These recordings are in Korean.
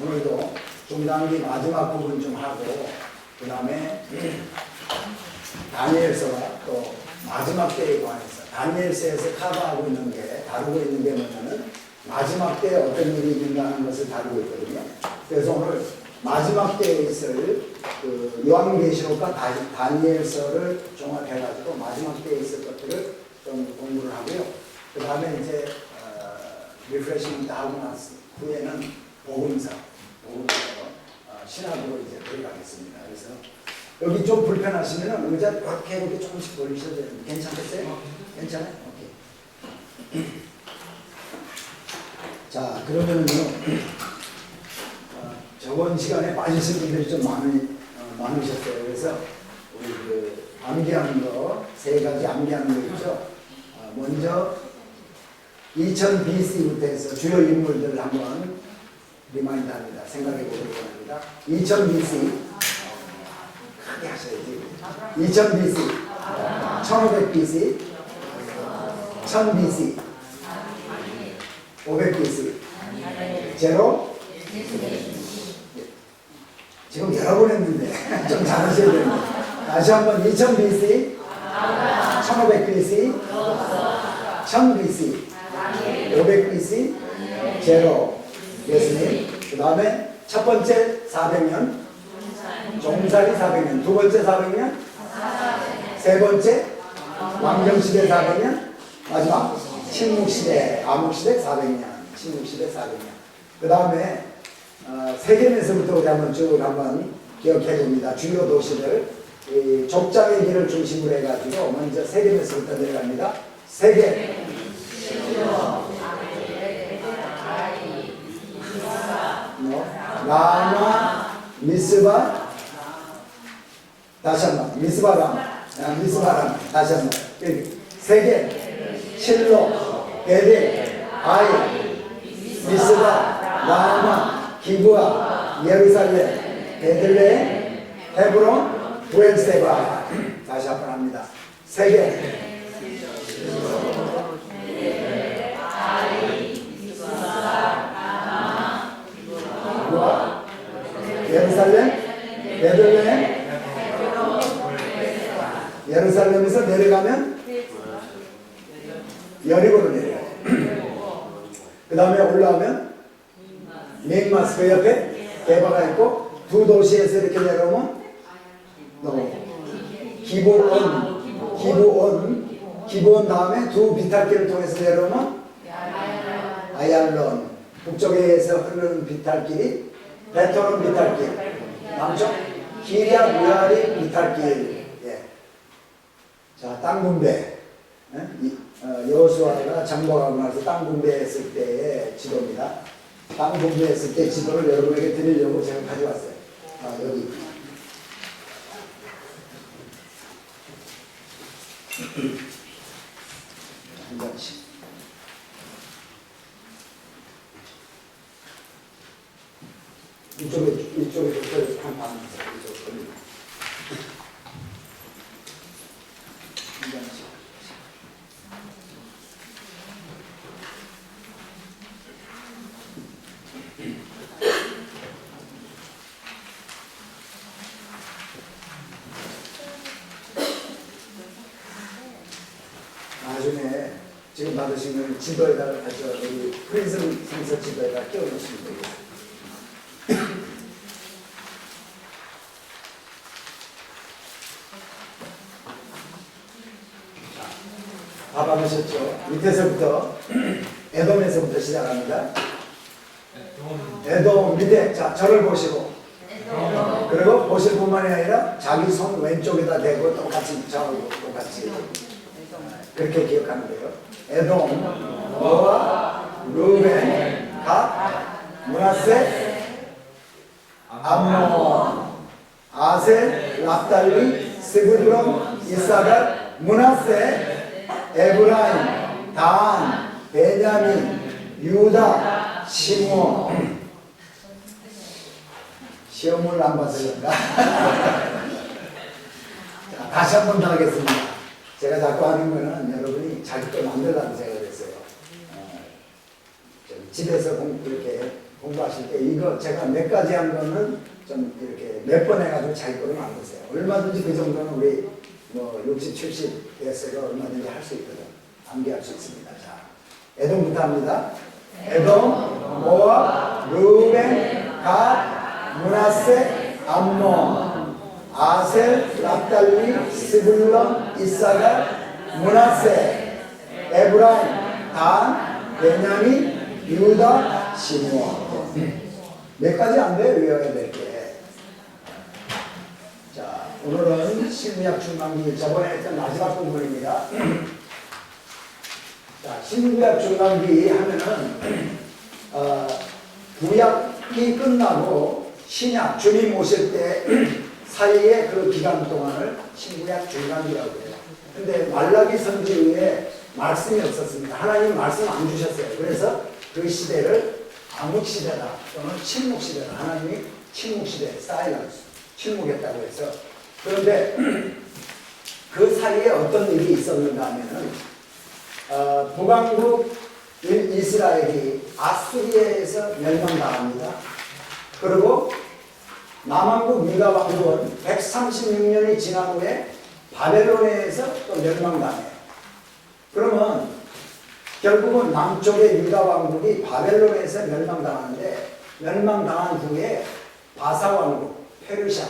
오늘도 중단기 마지막 부분 좀 하고 그 다음에 다니엘서가 또 마지막 때에 관해서 다니엘서에서 커버하고 있는 게 다루고 있는 게 뭐냐면 마지막 때에 어떤 일이 있는가 하는 것을 다루고 있거든요. 그래서 오늘 마지막 때에 있을 그 요한계시록과 다니엘서를 종합해가지고 마지막 때에 있을 것들을 좀 공부를 하고요. 그 다음에 이제 리프레시먼트 하고 나서 후에는 복음서로 신학으로 이제 들어가겠습니다. 그래서 여기 좀 불편하시면 의자 이렇게 조금씩 돌리셔도 되는데 괜찮겠어요? 괜찮아요? 오케이. 자, 그러면은요, 저번 시간에 빠지신 분들이 좀 많으셨어요. 그래서 우리 그 암기하는 거, 세 가지 암기하는 거 있죠? 먼저 2000 BC부터 해서 주요 인물들을 한번 리마인드 합니다. 생각해 보도록 합니다. 2000 BC, 크게 하셔야지. 2000 BC, 1500 BC, 1000 BC, 500 BC, 제로? 지금 여러 번 했는데 좀 잘하셔야 됩니다. 다시 한번 2000 BC, 1500 BC, 1000 BC, 500 BC, 제로. 예수님. 그 다음에 첫 번째 400년, 종살이 400년, 두 번째 400년, 세 번째 왕정시대 400년, 마지막 침묵시대, 암흑시대 400년, 침묵시대 400년. 그 다음에 세계에서부터 우리 한번 쭉 한번 기억해 줍니다. 주요 도시들, 이 족장의 길을 중심으로 해가지고 먼저 세계에서부터 내려갑니다. 세계, 라마, 미스바, 다시 한번 미스바람, 다시 한번 세계, 실로, 베델, 아이, 미스바, 라마, 기브아, 예루살렘, 베들레헴, 헤브론, 부엘세바. 다시 한번 합니다. 세계, 예루살렘, 베들레헴, 예루살렘에서 내려가면 여리고로 내려가요. 그 다음에 올라오면 믹마스, 그 옆에 게바가 있고 두 도시에서 이렇게 내려오면 기브온 다음에 두 비탈길을 통해서 내려오면 아얄론, 북쪽에서 흐르는 비탈길이 베토론 비탈길, 남쪽 기리아 무야리 비탈길. 예. 자, 땅 분배. 여호수아가 장복하고 나서 땅 분배했을 때의 지도입니다. 땅 분배했을 때 지도를 여러분에게 드리려고 제가 가져왔어요. 여기. 한 장씩. 이쪽에 한 방, 이쪽에. 한 장씩. 나중에 지금 받으시는 지도에다가 여기 프리즘 성서 지도에다가 끼워놓으시면 되겠어요. 다 받으셨죠? 밑에서부터 에돔에서부터 시작합니다. 에돔 밑에, 자, 저를 보시고 그리고 보실 뿐만이 아니라 자기 손 왼쪽에다 대고 똑같이 저하고 똑같이 그렇게 기억하면 돼요. 에돔, 모압, 루벤, 갓, 므낫세, 암몬, 아셀, 납달리, 스브론, 이사갈, 므낫세, 에브라임, 단, 베냐민, 유다, 시므온. 시험을 안 봐서 그런가? 다시 한 번 더 하겠습니다. 제가 자꾸 하는 거는 여러분이 자기 거 만들라고 제가 그랬어요. 집에서 이렇게 공부하실 때 이거 제가 몇 가지 한 거는 좀 이렇게 몇 번 해가지고 자기 거로 만드세요. 얼마든지 그 정도는 우리 뭐 60, 70 됐어요. 얼마든지 할 수 있거든. 암기할 수 있습니다. 자, 에돔부터 합니다. 에돔, 모압, 르우벤, 갓, 므낫세, 암몬, 아셀, 납달리, 스불론, 이사갈, 므낫세, 에브라임, 단, 베냐민, 유다, 시므온. 몇 가지 안 돼? 외워야 될 게. 자, 오늘은 신구약 중간기 저번에 했던 마지막 부분입니다. 자, 신구약 중간기 하면은 구약이 끝나고 신약 주님 오실 때 사이에 그 기간 동안을 신구약 중간기라고 해요. 근데 말라기 선지 후에 말씀이 없었습니다. 하나님 말씀 안 주셨어요. 그래서 그 시대를 암흑 시대다 또는 침묵 시대다. 하나님이 침묵 시대, 사일런스, 침묵했다고 해서. 그런데 그 사이에 어떤 일이 있었는가 하면은 북왕국 이스라엘이 아수리에서 멸망당합니다. 그리고 남왕국 유다 왕국은 136년이 지난 후에 바벨론에서 또 멸망당해요. 그러면 결국은 남쪽의 유다 왕국이 바벨론에서 멸망당하는데, 멸망당한 후에 바사 왕국, 페르시아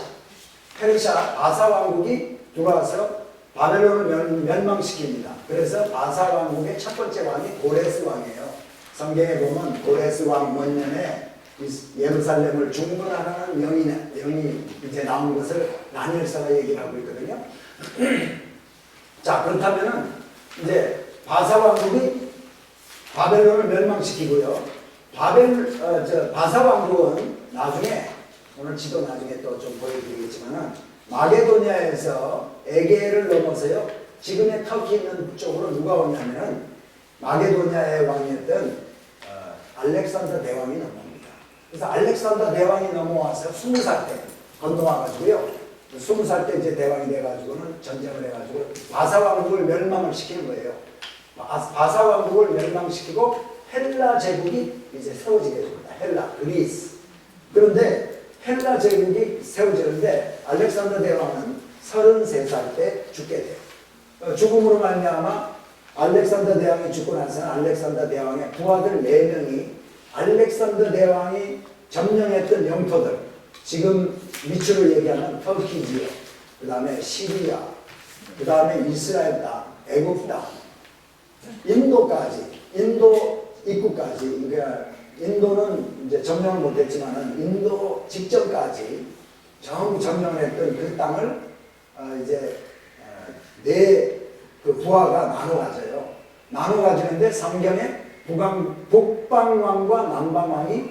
바사 왕국이 들어와서 바벨론을 멸망시킵니다. 그래서 바사 왕국의 첫 번째 왕이 고레스 왕이에요. 성경에 보면 고레스 왕末년에 예루살렘을 중건하라는 명이 이제 나온 것을 다니엘서가 얘기를 하고 있거든요. 자, 그렇다면은 이제 바사 왕국이 바벨론을 멸망시키고요. 바사 왕국은 나중에, 오늘 지도 나중에 또 좀 보여드리겠지만은, 마게도니아에서 에게를 넘어서요, 지금의 터키 있는 쪽으로 누가 오냐면은 마게도니아의 왕이었던 알렉산더 대왕이 넘어옵니다. 그래서 알렉산더 대왕이 넘어와서 20살 때 건너와가지고요, 20살 때 이제 대왕이 돼가지고는 전쟁을 해가지고 바사 왕국을 멸망을 시키는 거예요. 바사 왕국을 멸망시키고 헬라 제국이 이제 세워지게 됩니다. 헬라, 그리스. 그런데 헬라 제국이 세워지는데 알렉산더 대왕은 33살 때 죽게 돼요. 죽음으로 말미암아 알렉산더 대왕이 죽고 나서는 알렉산더 대왕의 부하들 4명이 알렉산더 대왕이 점령했던 영토들, 지금 밑으로 얘기하는 터키 지역, 그 다음에 시리아, 그 다음에 이스라엘 땅, 애굽 땅, 인도까지, 인도 입구까지, 그러니까 인도는 이제 점령을 못했지만은 인도 직전까지 전부 점령을 했던 그 땅을 이제 그 부하가 나눠 가져요. 나눠 가지는데 성경에 북방왕과 남방왕이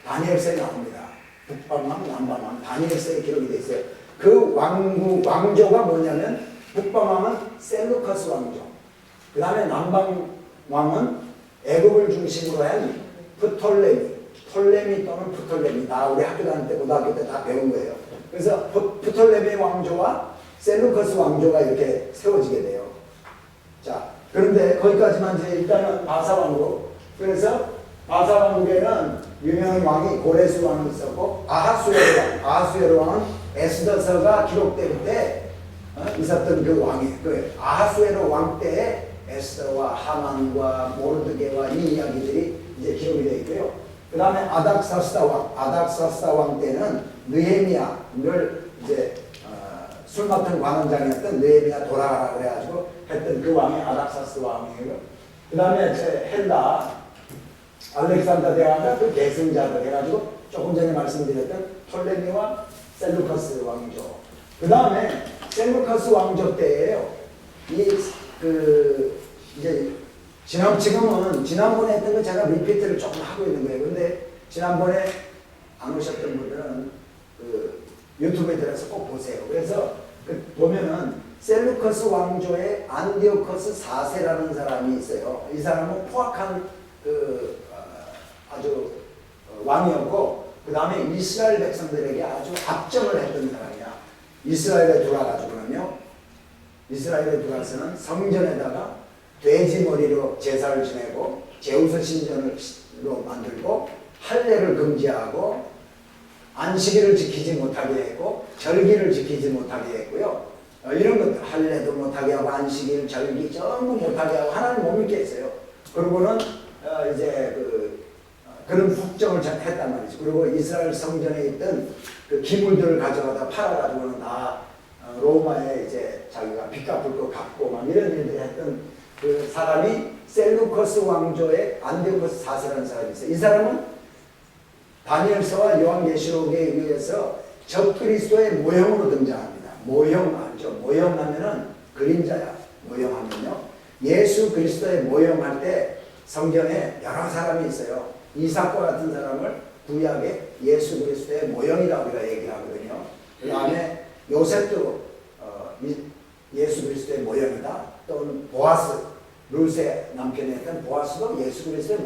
다니엘서에 나옵니다. 북방왕, 남방왕, 다니엘서에 기록이 되어 있어요. 그 왕조가 뭐냐면 북방왕은 셀루커스 왕조, 그 다음에 남방왕은 애굽을 중심으로 한 톨레미 또는 프톨레미, 다 우리 학교 다닐 때, 고등학교 때 다 배운 거예요. 그래서 프톨레미 왕조와 셀루커스 왕조가 이렇게 세워지게 돼요. 자, 그런데 거기까지만 이제 일단은 바사 왕국. 그래서 바사 왕국에는 유명한 왕이 고레스 왕이 있었고, 아하수에로 왕은 에스더서가 기록될 때 있었던 그 왕이, 그 아하수에로 왕 때에 에스더와 하만과 모르드게와 이 이야기들이 이제 기록이 되어 있고요. 그 다음에 아닥사스다 왕 때는 느헤미야를 이제 술 맡은 관원장이었던 느헤미야 돌아가라 그래가지고 했던 그 왕이 아닥사스 왕이에요. 그 다음에 이제 헬라 알렉산더 대왕과 그 계승자들 해가지고 조금 전에 말씀드렸던 톨레미와 셀루커스 왕조. 그 다음에 셀루커스 왕조 때예요. 이제 지금은 지난번에 했던 거 제가 리피트를 조금 하고 있는 거예요. 근데 지난번에 안 오셨던 분들은 그 유튜브에 들어서 꼭 보세요. 그래서 보면은 셀루커스 왕조의 안디오커스 4세라는 사람이 있어요. 이 사람은 포악한 아주 왕이었고, 그 다음에 이스라엘 백성들에게 아주 압정을 했던 사람이야. 이스라엘에 들어와가지고는요, 이스라엘에 들어와서는 성전에다가 돼지 머리로 제사를 지내고 제우스 신전으로 만들고 할례를 금지하고 안식일을 지키지 못하게 했고 절기를 지키지 못하게 했고요. 이런 것 할례도 못하게 하고 안식일, 절기 전부 못하게 하고 하나님 못 믿게 했어요. 그러고는 이제 그런 국정을 했단 말이죠. 그리고 이스라엘 성전에 있던 그 기물들을 가져가다 팔아가지고는 다 로마에 이제 자기가 빚 갚을 거 갚고 막 이런 일들을 했던 그 사람이 셀루커스 왕조의 안디오코스 4세라는 사람이 있어요. 이 사람은 다니엘서와 요한계시록에 의해서 적그리스도의 모형으로 등장합니다. 모형하죠. 모형하면은 그림자야. 모형하면요. 예수 그리스도의 모형할 때 성경에 여러 사람이 있어요. 이삭과 같은 사람을 구약의 예수 그리스도의 모형이라고 우리가 얘기를 하거든요. 그 다음에 요셉도 예수 그리스도의 모형이다. 또는 보아스, 룰세 남편에 있던 보아스도 예수 그리스도의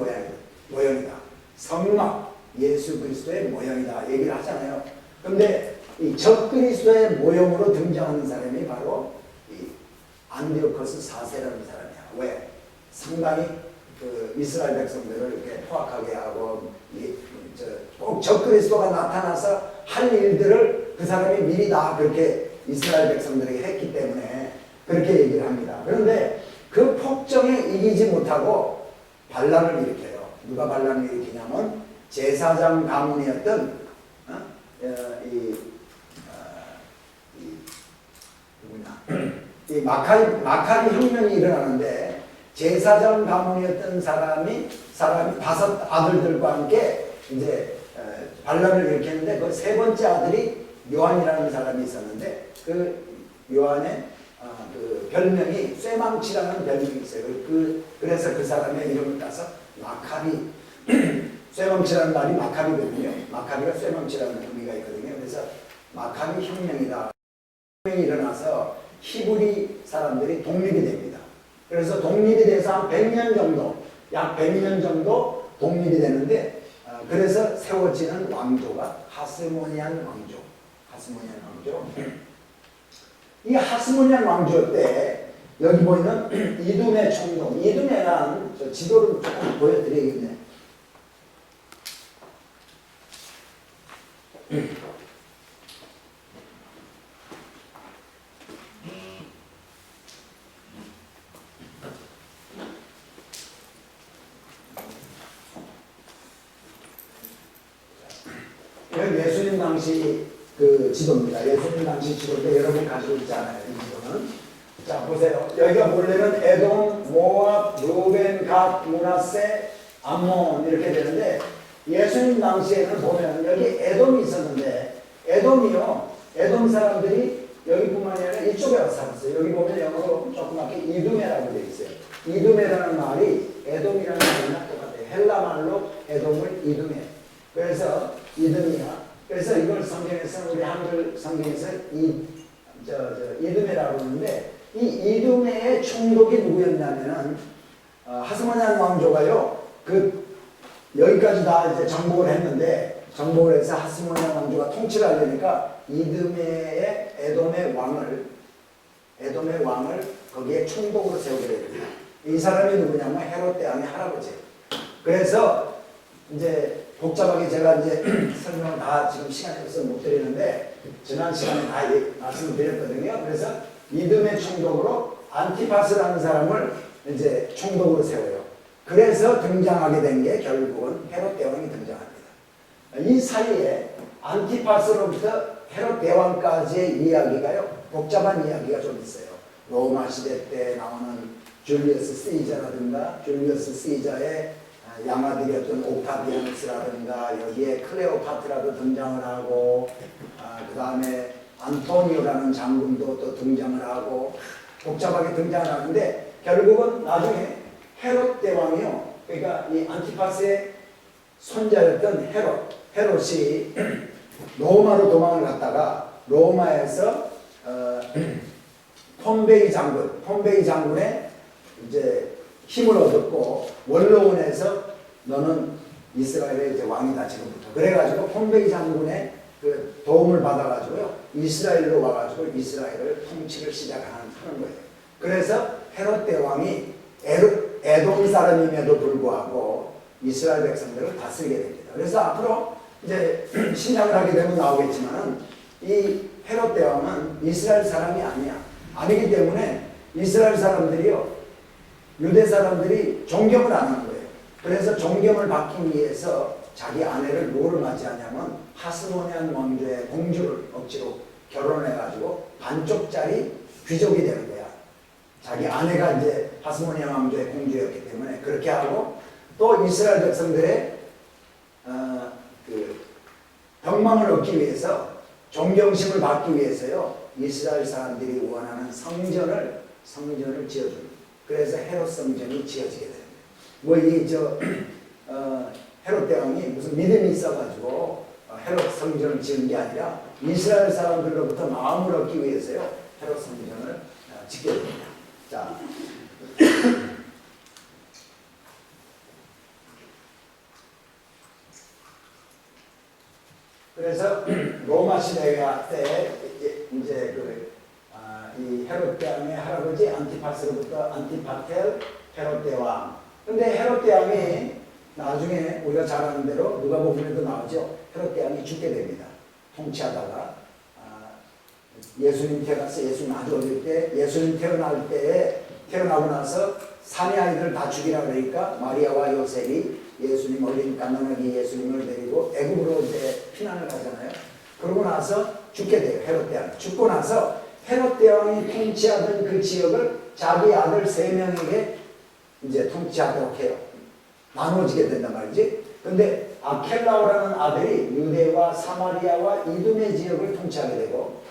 모형이다. 성막, 예수 그리스도의 모형이다. 얘기를 하잖아요. 그런데 이 적그리스도의 모형으로 등장하는 사람이 바로 이 안디오코스 4세라는 사람이야. 왜? 상당히 그 이스라엘 백성들을 이렇게 포악하게 하고 꼭 적그리스도가 나타나서 할 일들을 그 사람이 미리 다 그렇게 이스라엘 백성들에게 했기 때문에 그렇게 얘기를 합니다. 그런데 그 폭정에 이기지 못하고 반란을 일으켜요. 누가 반란을 일으키냐면 제사장 가문이었던 이 마카리 혁명이 일어나는데 제사장 가문이었던 사람이 다섯 아들들과 함께 이제 반란을 일으켰는데 그 세 번째 아들이 요한이라는 사람이 있었는데 그 요한의 그 별명이 쇠망치라는 별명이 있어요. 그래서 그 사람의 이름을 따서 마카리 쇠망치라는 말이 마카리거든요. 마카리가 쇠망치라는 의미가 있거든요. 그래서 마카리 혁명이다. 혁명이 일어나서 히브리 사람들이 독립이 됩니다. 그래서 독립이 돼서 한 100년 정도, 약 100년 정도 독립이 되는데 그래서 세워지는 왕조가 하스모니안 왕조. 이 하스모니안 왕조 때 여기 보이는 이두메 총독, 이두메란 저 지도를 조금 보여드리겠네. 예수님 당시 그 지도입니다. 예수님 당시 지도인데 여러분 가지고 있잖아요. 이 지도는. 자 보세요. 여기가 본래는 에돔, 모압, 루벤, 갓, 므낫세, 암몬 이렇게 되는데 예수님 당시에는 보면 여기 에돔이 있었는데 에돔이요. 에돔 사람들이 여기뿐만이 아니라 이쪽에 와서 살았어요. 여기 보면 영어로 조그맣게 이두메라고 되어 있어요. 이두메라는 말이 에돔이라는 말이랑 똑같아요. 헬라 말로 에돔을 이두메. 그래서 이두메야. 그래서 이걸 성경에서 우리 한글 성경에서 이두메라고 하는데 이 이두메의 총독이 누구였냐면은 하스모니안 왕조가요. 여기까지 다 이제 정복을 했는데 정복을 해서 하스모니안 왕조가 통치를 하려니까 이두메의 에돔의 왕을 거기에 총독으로 세우게 됩니다. 이 사람이 누구냐면 헤롯 대왕의 할아버지예요. 그래서 이제 복잡하게 제가 이제 설명을 다 지금 시간이 없어서 못 드리는데 지난 시간에 다 말씀을 드렸거든요. 그래서 이두메 총독으로 안티파스라는 사람을 이제 총독으로 세워요. 그래서 등장하게 된 게 결국은 헤롯 대왕이 등장합니다. 이 사이에 안티파스로부터 헤롯 대왕까지의 이야기가요. 복잡한 이야기가 좀 있어요. 로마 시대 때 나오는 줄리어스 시자라든가 줄리어스 시자의 양아들이었던 옥타비아누스라든가 여기에 클레오파트라도 등장을 하고 그 다음에 안토니오라는 장군도 또 등장을 하고 복잡하게 등장을 하는데 결국은 나중에 헤롯 대왕이요. 그러니까 이 안티파스의 손자였던 헤롯이 로마로 도망을 갔다가 로마에서 폼베이 장군의 이제 힘을 얻었고 원로원에서 너는 이스라엘의 이제 왕이다 지금부터. 그래가지고 폼베이 장군의 그 도움을 받아가지고요 이스라엘로 와가지고 이스라엘을 통치를 시작하는 거예요. 그래서 헤롯 대왕이 에돔 사람임에도 불구하고 이스라엘 백성들을 다스리게 됩니다. 그래서 앞으로 이제 신약을 하게 되면 나오겠지만 이 헤롯 대왕은 이스라엘 사람이 아니기 때문에 이스라엘 사람들이요, 유대 사람들이 존경을 안 하는 거예요. 그래서 존경을 받기 위해서 자기 아내를 뭐를 맞이하냐면 하스모니안 왕조의 공주를 억지로 결혼해가지고 반쪽짜리 귀족이 되는 거야. 자기 아내가 이제 하스모니안 왕조의 공주였기 때문에 그렇게 하고, 또 이스라엘 백성들의 그 덕망을 얻기 위해서, 존경심을 받기 위해서요, 이스라엘 사람들이 원하는 성전을 지어줍니다. 그래서 헤롯 성전이 지어지게 됩니다. 뭐 헤롯 대왕이 무슨 믿음이 있어가지고 헤롯 성전을 지은 게 아니라 이스라엘 사람들로부터 마음을 얻기 위해서요, 헤롯 성전을 짓게 됩니다. 자, 그래서 로마 시대 때 이제 이 헤롯 대왕의 할아버지 안티파텔 헤롯 대왕. 근데 헤롯 대왕이 나중에 우리가 잘 아는 대로 누가복음에도 나오죠. 헤롯 대왕이 죽게 됩니다. 통치하다가 예수님 태어나서, 예수님 아주 어릴 때, 예수님 태어나고 나서 사내 아이들 다 죽이라 그러니까 마리아와 요셉이 예수님 어린 갓난아기 예수님을 데리고 애굽으로 이제 피난을 가잖아요. 그러고 나서 죽게 돼요. 헤롯 대왕. 죽고 나서 헤롯 대왕이 통치하던 그 지역을 자기 아들 3명에게 이제 통치하도록 해요. 나누어지게 된단 말이지. 근데 아켈라오라는 아들이 유대와 사마리아와 이두메 지역을 통치하게 되고,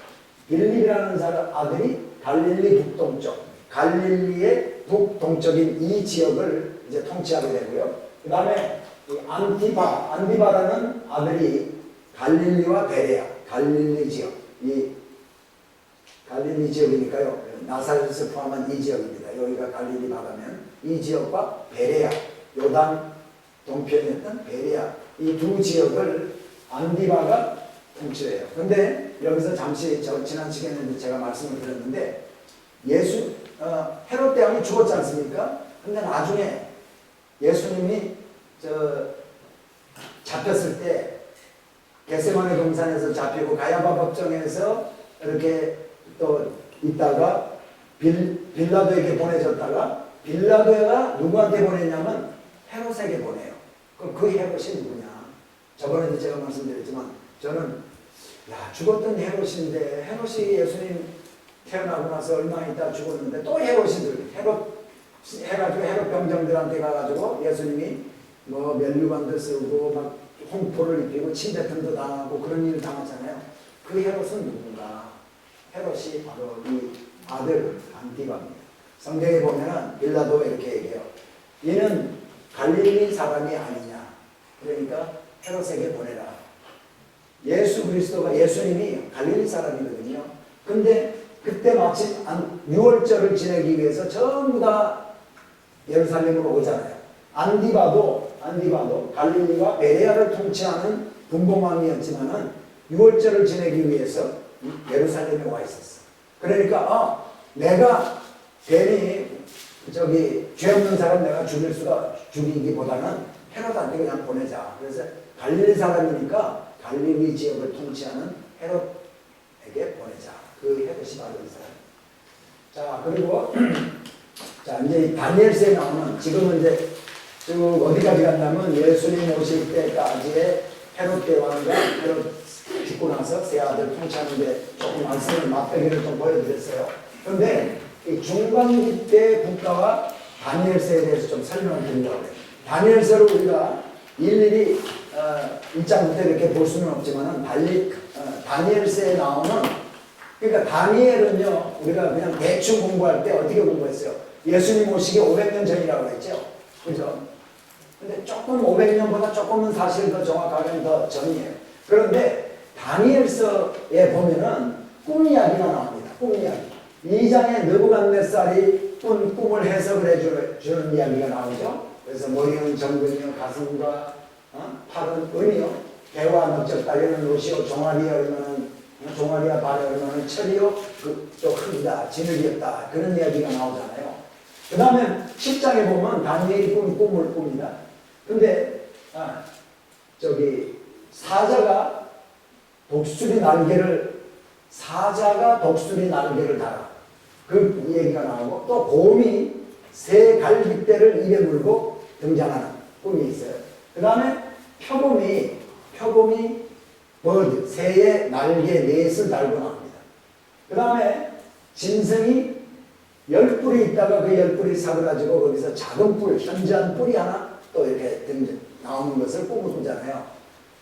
빌립이라는 아들이 갈릴리 북동쪽, 갈릴리의 북동쪽인 이 지역을 이제 통치하게 되고요. 그 다음에 안디바라는 아들이 갈릴리와 베레아, 갈릴리 지역, 이 갈릴리 지역이니까요, 나사렛을 포함한 이 지역입니다. 여기가 갈릴리 바다면 이 지역과 베레아, 요단 동편이었던 베레아, 이 두 지역을 안디바가 통치해요. 근데 여기서 잠시 지난 시간에 제가 말씀을 드렸는데, 헤롯 대왕이 죽었지 않습니까? 근데 나중에 예수님이 잡혔을 때 겟세마네 동산에서 잡히고 가야바 법정에서 이렇게 또 있다가 빌라도에게 보내졌다가, 빌라도가 누구한테 보냈냐면 헤롯에게 보내요. 그 헤롯이 누구냐? 저번에도 제가 말씀드렸지만 저는 죽었던 헤롯인데, 헤롯이 예수님 태어나고 나서 얼마 있다 죽었는데 또 헤롯이 해가지고 헤롯 병정들한테 가가지고 예수님이 뭐 면류관도 쓰고 막 홍포를 입히고 침뱉음도 당하고 그런 일을 당하잖아요. 그 헤롯은 누군가? 헤롯이 바로 이 아들 안티바입니다. 성경에 보면은 빌라도 이렇게 얘기해요. 이는 갈릴리 사람이 아니냐. 그러니까 헤롯에게 보내라. 예수 그리스도가, 예수님이 갈릴리 사람이거든요. 근데 그때 마침 유월절을 지내기 위해서 전부 다 예루살렘으로 오잖아요. 안디바도 갈릴리와 베레아를 통치하는 분봉왕이었지만은 유월절을 지내기 위해서 예루살렘에 와 있었어. 그러니까 내가 괜히 죄 없는 사람 내가 죽이기보다는 헤롯한테 그냥 보내자. 그래서 갈릴리 사람이니까 갈릴리 지역을 통치하는 헤롯에게 보내자. 그 헤롯이 바로 이 사람. 자, 그리고 자, 이제 다니엘서에 나오는, 지금은 이제 쭉 어디까지 갔냐면 예수님 오실 때까지의 헤롯 대왕과 헤롯 죽고 나서 세 아들 통치하는데 조금 말씀을 맛배기를 좀 보여드렸어요. 그런데 이 중반기 때 국가와 다니엘서에 대해서 좀 설명을 드리려고 해요. 다니엘서를 우리가 일일이 1장부터 이렇게 볼 수는 없지만 다니엘서에 나오는, 그러니까 다니엘은요, 우리가 그냥 대충 공부할 때 어떻게 공부했어요? 예수님 오시기 500년 전이라고 했죠. 그죠? 근데 조금 500년보다 조금은 사실 더 정확하게는 더 전이에요. 그런데 다니엘서에 보면은 꿈 이야기가 나옵니다. 꿈 이야기. 2장에 느부갓네살이 꾼 꿈을 해석을 해주는 이야기가 나오죠. 그래서 머리는 정근이요, 가슴과 팔은 은이요, 배와 넓적 달리는 옷이요, 종아리와 발에 얼마는 철이요, 또 흙이다, 진흙이었다, 그런 이야기가 나오잖아요. 그 다음에 10장에 보면 다니엘이 꿈을 꿉니다. 근데 저기 사자가 독수리 날개를 달아. 그 얘기가 나오고 또 곰이 새 갈빗대를 입에 물고 등장하는 꿈이 있어요. 그 다음에 표범이 버드, 새의 날개 넷을 달고 나옵니다. 그 다음에 짐승이 10뿔이 있다가 그 10뿔이 사그라지고 거기서 작은 뿔, 현저한 뿔이 하나 또 이렇게 나오는 것을 꿈을 꾸잖아요.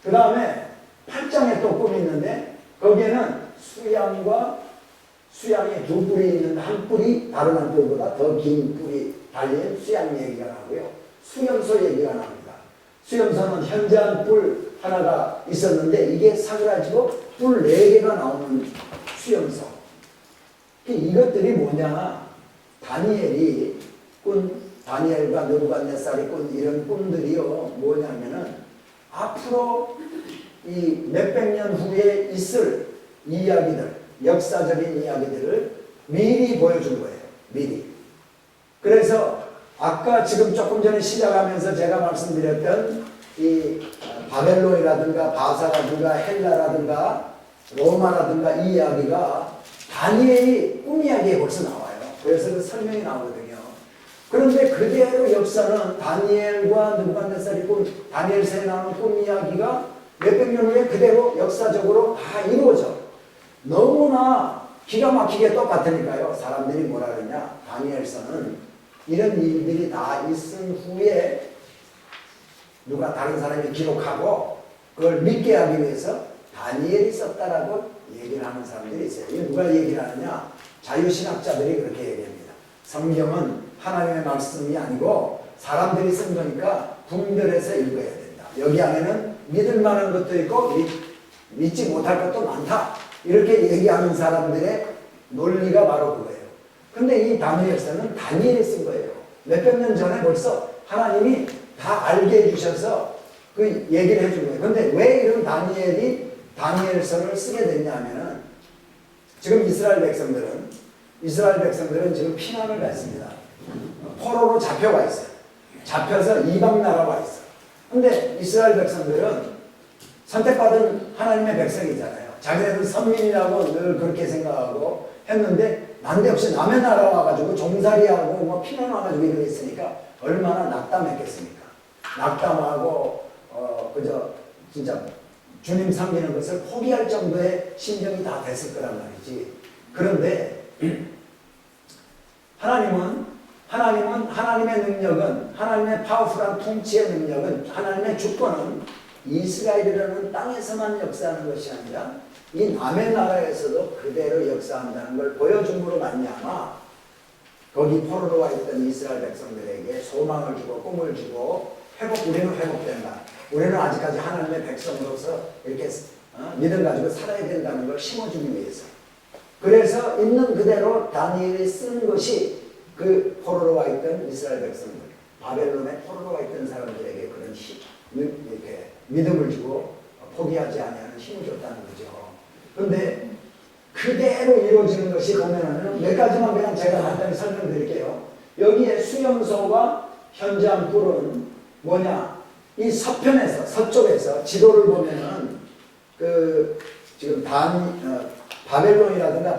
그 다음에 8장에 또 꿈이 있는데 거기에는 수양이 두 뿔이 있는데 한 뿔이 다른 한 뿔보다 더 긴 뿔이 달린 수양 얘기가 나오고요. 수염소 얘기가 나옵니다. 수염소는 현저한 뿔 하나가 있었는데 이게 사그라지고 뿔 4개가 나오는 수염소. 이것들이 뭐냐? 다니엘이 다니엘과 느부갓네살이 꾼 이런 꿈들이요 뭐냐면은 앞으로 이 몇백 년 후에 있을 이야기들, 역사적인 이야기들을 미리 보여준 거예요. 미리. 그래서 아까 지금 조금 전에 시작하면서 제가 말씀드렸던 이 바벨론이라든가 바사라든가 헬라라든가 로마라든가 이 이야기가 다니엘이 꿈 이야기에 벌써 나와요. 그래서 그 설명이 나오거든요. 그런데 그대로 역사는 다니엘과 느부갓네살이 다니엘서에 나오는 꿈 이야기가 몇백 년 후에 그대로 역사적으로 다 이루어져. 너무나 기가 막히게 똑같으니까요. 사람들이 뭐라 그러냐? 다니엘서는 이런 일들이 다 있은 후에 누가 다른 사람이 기록하고 그걸 믿게 하기 위해서 다니엘이 썼다라고 얘기를 하는 사람들이 있어요. 이게 누가 얘기를 하느냐? 자유신학자들이 그렇게 얘기합니다. 성경은 하나님의 말씀이 아니고 사람들이 쓴 거니까 분별해서 읽어야 된다. 여기 안에는 믿을 만한 것도 있고 믿지 못할 것도 많다. 이렇게 얘기하는 사람들의 논리가 바로 그거예요. 근데 이 다니엘서는 다니엘이 쓴 거예요. 몇백 년 전에 벌써 하나님이 다 알게 해주셔서 그 얘기를 해준 거예요. 근데 왜 이런 다니엘이 다니엘서를 쓰게 됐냐면은 지금 이스라엘 백성들은 지금 피난을 갔습니다. 포로로 잡혀가 있어요. 잡혀서 이방 나라 와 있어. 근데 이스라엘 백성들은 선택받은 하나님의 백성이잖아요. 자기네들 선민이라고 늘 그렇게 생각하고 했는데 난데없이 남의 나라 와가지고 종살이하고 뭐 피난 와가지고 이러고 있으니까 얼마나 낙담했겠습니까? 낙담하고 그저 진짜 주님 섬기는 것을 포기할 정도의 심정이 다 됐을 거란 말이지. 그런데 하나님은 하나님의 능력은 하나님의 파워풀한 통치의 능력은 하나님의 주권은 이스라엘이라는 땅에서만 역사하는 것이 아니라 이 남의 나라에서도 그대로 역사한다는 걸 보여줌으로 말미암아 거기 포로로 와 있던 이스라엘 백성들에게 소망을 주고 꿈을 주고 우리는 회복된다. 우리는 아직까지 하나님의 백성으로서 이렇게 믿음 가지고 살아야 된다는 걸 심어주기 위해서. 그래서 있는 그대로 다니엘이 쓴 것이 그 포로로 와 있던 이스라엘 백성들, 바벨론에 포로로 와 있던 사람들에게 그런 이렇게 믿음을 주고 포기하지 아니하는 힘을 줬다는 거죠. 그런데 그대로 이루어지는 것이 보면은 몇 가지만 그냥 제가 간단히 설명드릴게요. 여기에 수염소와 현저한 뿔은 뭐냐? 이 서쪽에서 지도를 보면은 그 지금 바벨론이라든가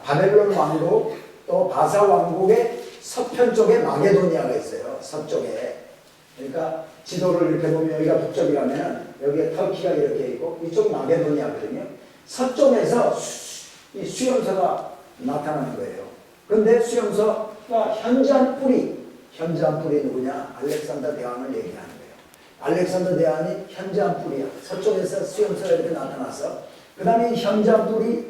바벨론 왕국 또 바사 왕국의 서편 쪽에 마게도니아가 있어요. 서쪽에. 그러니까 지도를 이렇게 보면 여기가 북쪽이라면 여기에 터키가 이렇게 있고 이쪽 마게도니아거든요. 서쪽에서 이 수염소가 나타나는 거예요. 그런데 수염소가 현저한 뿔이 누구냐? 알렉산더 대왕을 얘기하는 거예요. 알렉산더 대왕이 현저한 뿔이야. 서쪽에서 수염소가 이렇게 나타나서 그 다음에 현저한 뿔이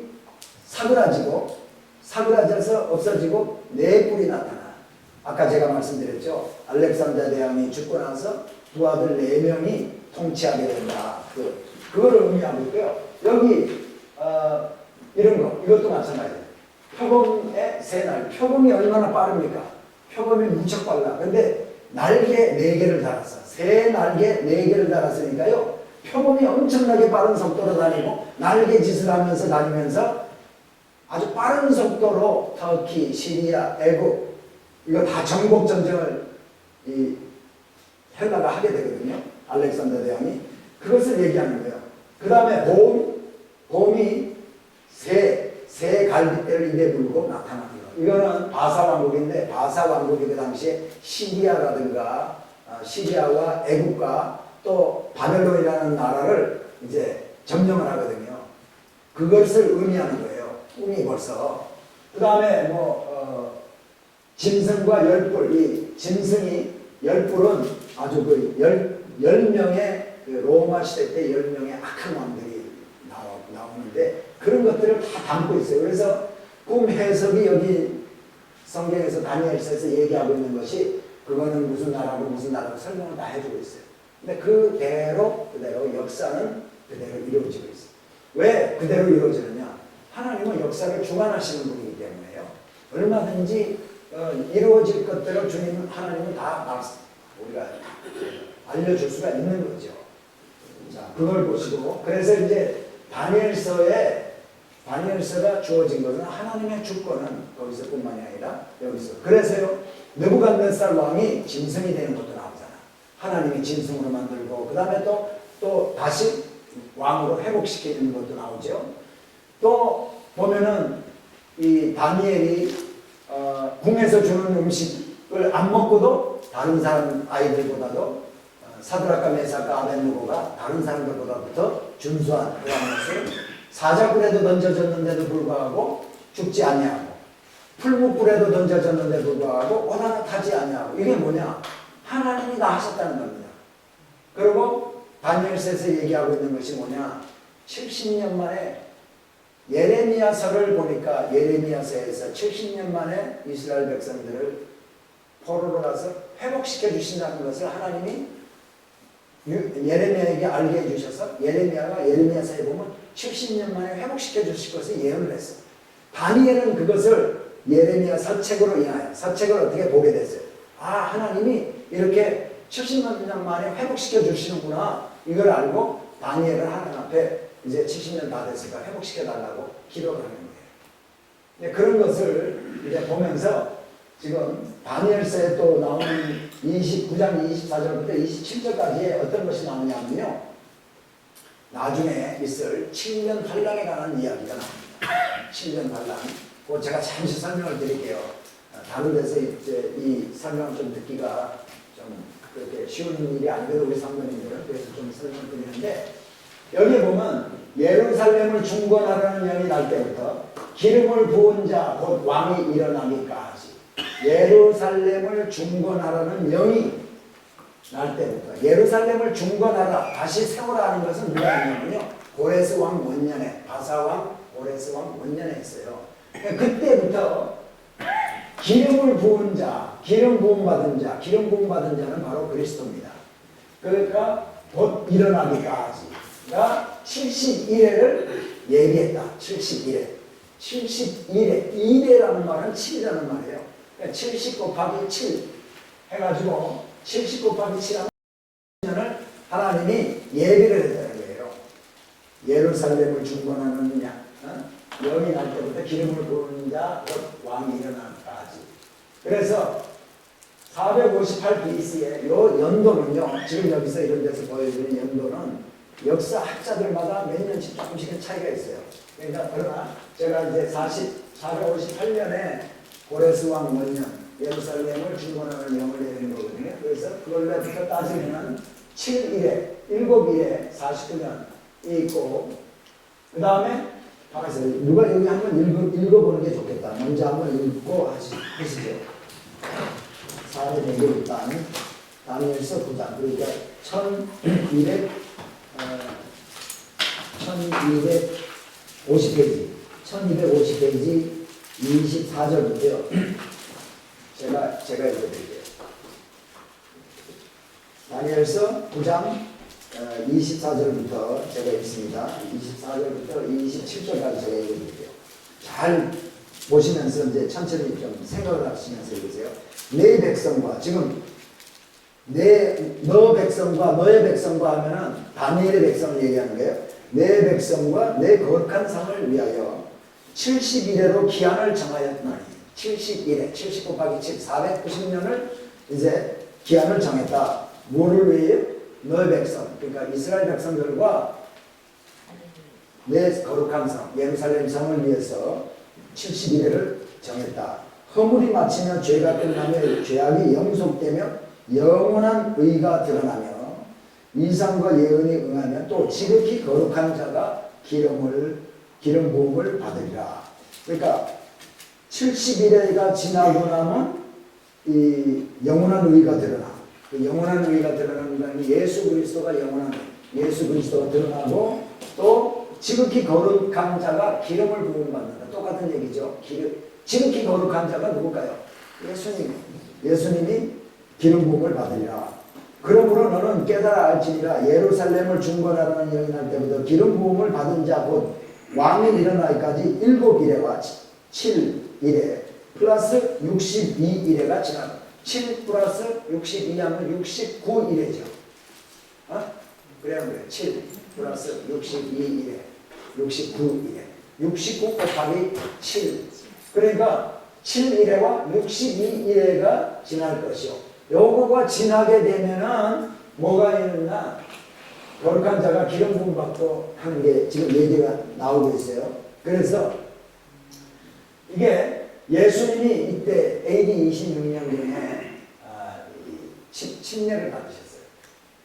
사그라져서 없어지고 네 뿔이 나타나. 아까 제가 말씀드렸죠. 알렉산더 대왕이 죽고 나서 두 아들 4명이 통치하게 된다. 그거를 의미하고 있고요. 여기 이런 거, 이것도 마찬가지예요. 표범의 새 날. 표범이 얼마나 빠릅니까? 표범이 무척 빨라. 근데 날개 4개를 달았어. 새 날개 4개를 달았으니까요. 표범이 엄청나게 빠른 속도로 다니고 날개짓을 하면서 다니면서 아주 빠른 속도로 터키, 시리아, 애국 이거 다 정복 전쟁을 헬라가 하게 되거든요. 알렉산더 대왕이. 그것을 얘기하는 거예요. 그 다음에 곰이 새 갈빗대를 입에 물고 나타나는 거예요. 이거는 바사 왕국인데, 바사 왕국이 그 당시에 시리아라든가 시리아와 애국과 또 바벨론이라는 나라를 이제 점령을 하거든요. 그것을 의미하는 거예요. 꿈이 벌써. 그 다음에 짐승과 열불, 이 짐승이 열불은 아주 그 10명의 그 로마 시대 때 10명의 악한 왕들이 나오는데 그런 것들을 다 담고 있어요. 그래서 꿈 해석이 여기 성경에서 다니엘서에서 얘기하고 있는 것이 그거는 무슨 나라고 무슨 나라고 설명을 다 해주고 있어요. 근데 그대로 역사는 그대로 이루어지고 있어요. 왜 그대로 이루어지느냐? 하나님은 역사를 주관하시는 분이기 때문에요. 얼마든지 이루어질 것들을 주님 하나님은 다 우리가 알려줄 수가 있는 거죠. 자, 그걸 보시고 그래서 이제 다니엘서가 주어진 것은 하나님의 주권은 거기서뿐만이 아니라 여기서. 그래서요 느부갓네살 왕이 짐승이 되는 것도 나오잖아. 하나님이 짐승으로 만들고 그 다음에 또 다시 왕으로 회복시키는 것도 나오죠. 또 보면은 이 다니엘이 궁에서 주는 음식을 안 먹고도 다른 사람 아이들보다도 사드락과 메삭과 아벤느고가 다른 사람들보다도 더 준수한 그런 것을 사자굴에도 던져졌는데도 불구하고 죽지 아니하고 풀무불에도 던져졌는데도 불구하고 원한을 타지 아니하고 이게 뭐냐? 하나님이 다 하셨다는 겁니다. 그리고 다니엘서에서 얘기하고 있는 것이 뭐냐? 70년 만에 예레미야서를 보니까 예레미야서에서 70년 만에 이스라엘 백성들을 포로로 가서 회복시켜 주신다는 것을 하나님이 예레미야에게 알게 해주셔서 예레미야가 예레미야서에 보면 70년 만에 회복시켜 주실 것을 예언을 했어요. 다니엘은 그것을 예레미야 사책으로 인하여 사책을 어떻게 보게 됐어요. 아, 하나님이 이렇게 70년 만에 회복시켜 주시는구나. 이걸 알고 다니엘은 하나님 앞에 이제 70년 다 됐으니까 회복시켜 달라고 기도를 하는 거예요. 그런 것을 이제 보면서 지금 다니엘서에 또 나오는 29장 24절부터 27절까지에 어떤 것이 나오냐면요. 나중에 있을 7년 환란에 관한 이야기가 나옵니다. 7년 환란. 그거 제가 잠시 설명을 드릴게요. 다른 데서 이제 이 설명을 좀 듣기가 좀 그렇게 쉬운 일이 아니거든요. 우리 상관님들은. 그래서 좀 설명을 드리는데 여기 보면 예루살렘을 중건하라는 명이 날 때부터 기름을 부은 자 곧 왕이 일어나기까지 예루살렘을 중건하라는 명이 날 때부터 예루살렘을 중건하라 다시 세우라 하는 것은 누가 했냐면요. 고레스 왕 원년에 바사 왕 고레스 왕 원년에 했어요. 그때부터 기름을 부은 자 기름 부음 받은 자는 바로 그리스도입니다. 그러니까 곧 일어나기까지가 71회를 얘기했다. 71회 2회라는 말은 7이라는 말이에요. 그러니까 70 곱하기 7 해가지고 70 곱하기 7 하는 하나님이 예비를 했다는 거예요. 예루살렘을 중건하는 영이 날 때부터 기름을 부은 자 곧 왕이 일어나기까지. 그래서 458 BC에 요 연도는요. 지금 여기서 이런 데서 보여주는 연도는 역사 학자들마다 몇 년씩 조금씩의 차이가 있어요. 그러니까 그러나 제가 이제 458년에 고레스 왕 원년 예루살렘을 중건하는 영을 내리는 거거든요. 그래서 그걸로부터 따지면 7일에 7일에 49년이 있고 그 다음에 누가 여기 한번 읽어보는 게 좋겠다. 먼저 한번 읽고 하시죠. 4년에 일단 다니엘서 9장 그러니까 1250페이지 24절부터요. 제가 읽어드릴게요. 다니엘서 9장 24절부터 제가 읽습니다. 24절부터 27절까지 제가 읽어드릴게요. 잘 보시면서 이제 천천히 좀 생각을 하시면서 읽으세요. 내 백성과 지금 너 백성과 너의 백성과 하면은 다니엘의 백성을 얘기하는 거예요. 내 백성과 내 거룩한 상을 위하여 70일에로 기한을 정하였나니 70일에 70 곱하기 7 490년을 이제 기한을 정했다. 뭐를 위해? 너의 백성, 그러니까 이스라엘 백성들과 내 거룩한 성, 예루살렘 성을 위해서 70일을 정했다. 허물이 마치면 죄가 끝나며 죄악이 영속되며 영원한 의가 드러나며 이상과 예언이 응하면 또 지극히 거룩한 자가 기름 부음을 받으리라. 그러니까 70일가 지나고 나면 이 영원한 의가 드러나. 그 영원한 의가 드러나는 예수 그리스도가 영원한 예수 그리스도가 드러나고 또 지극히 거룩한 자가 기름을 부음받는다. 똑같은 얘기죠. 지극히 거룩한 자가 누굴까요? 예수님이 기름 부음을 받으리라. 그러므로 너는 깨달아 알지니라. 예루살렘을 중건하라는 영이 날 때부터 기름 부음을 받은 자 곧 왕이 일어나기까지 7일에와 7일에 플러스 62일에가 지나가. 7 플러스 62하면 69일이죠. 그래야 그래. 7 플러스 62일에 69일에 69 곱하기 7. 그러니까 7일에와 62일에가 지날 것이요. 요거가 지나게 되면은 뭐가 있느냐? 거룩한 자가 기름 부음 받고 하는 게 지금 얘기가 나오고 있어요. 그래서 이게 예수님이 이때 AD 26년경에 침례를 받으셨어요.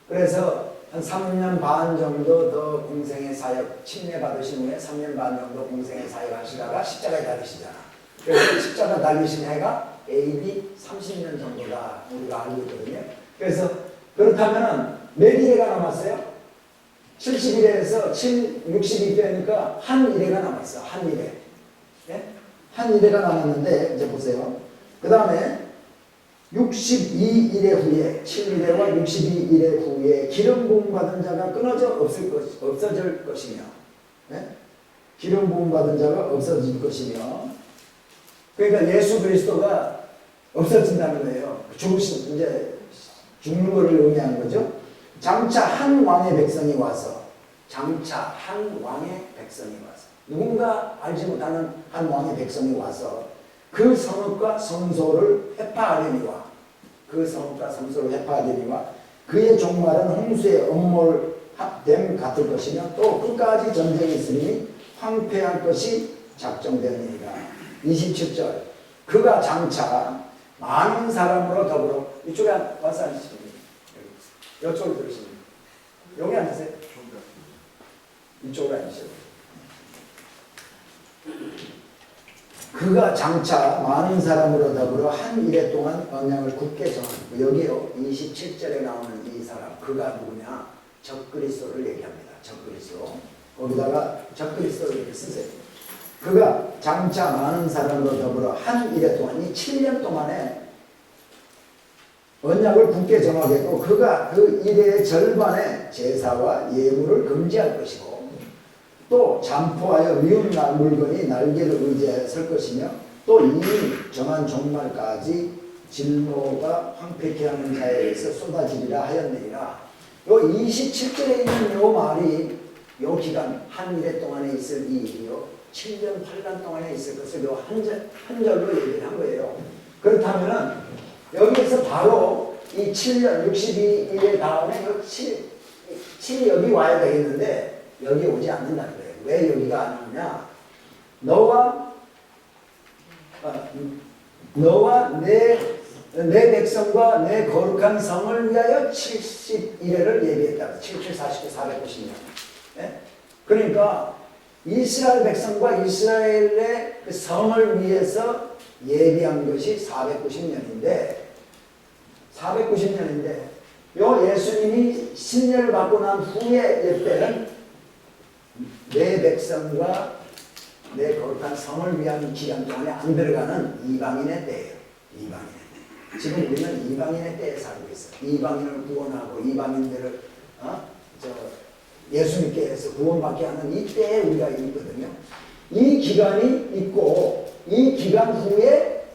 그래서 한 3년 반 정도 더 공생의 사역, 침례 받으신 후에 3년 반 정도 공생의 사역 하시다가 십자가에 달리시잖아. 그래서 십자가 달리신 해가 AD 30년 정도다 우리가 알고 있거든요. 그래서 그렇다면 몇 일회가 남았어요? 70일에서 62 빼니까 한 일회가 남았어. 한 일회. 네? 한 일회가 남았는데 이제 보세요. 그 다음에 62일의 후에 7일에와 62일의 후에 기름 부음 받은 자가 끊어져 없어질 것이며, 네? 기름 부음 받은 자가 없어질 것이며, 그러니까 예수 그리스도가 없어진다는 거예요. 이제 죽는 것을 의미하는 거죠. 장차 한 왕의 백성이 와서, 누군가 알지 못하는 한 왕의 백성이 와서 그 성읍과 성소를 회파하려니와 그의 종말은 홍수의 엄몰됨 같을 것이며 또 끝까지 전쟁이 있으니 황폐할 것이 작정되느니라. 27절 그가 장차 많은 사람으로 더불어 이쪽에 와서 앉으시면 이쪽으로 들으시면 여기 앉으세요. 이쪽으로 앉으세요. 그가 장차 많은 사람으로 더불어 한 일해 동안 언약을 굳게 정하고 여기요 27절에 나오는 이 사람 그가 누구냐? 적그리스도를 얘기합니다. 적그리스도 거기다가 적그리스도를 이렇게 쓰세요. 그가 장차 많은 사람으로 더불어 한 일해 동안 이 7년 동안에 언약을 굳게 정하겠고 그가 그 일의 절반의 제사와 예물을 금지할 것이고 또 잠포하여 미운 물건이 날개를 의지하여 설 것이며 또 이미 정한 종말까지 진노가 황폐케 하는 자에 의해서 쏟아지리라 하였느니라. 요 27절에 있는 요 말이 요 기간 한 일해 동안에 있을 이 일이요 7년 8년 동안에 있을 것을 요 한 절로 얘기를 한 거예요. 그렇다면은 여기에서 바로 이 7년 62일 다음에 요 7이 여기 와야 되겠는데 여기 오지 않는다는 거예요. 왜 여기가 안 오냐? 너와 내 백성과 내 거룩한 성을 위하여 70일을 예비했다. 77, 49, 490년. 네? 그러니까 이스라엘 백성과 이스라엘의 그 성을 위해서 예비한 것이 490년인데 요 예수님이 신례를 받고 난 후에 때는 내 백성과 내 거룩한 성을 위한 기간 동안에 안 들어가는 이방인의 때예요. 이방인의 때. 지금 우리는 이방인의 때에 살고 있어요. 이방인을 구원하고 이방인들을 예수 믿게 해서 구원받게 하는 이 때에 우리가 있거든요. 이 기간이 있고 이 기간 후에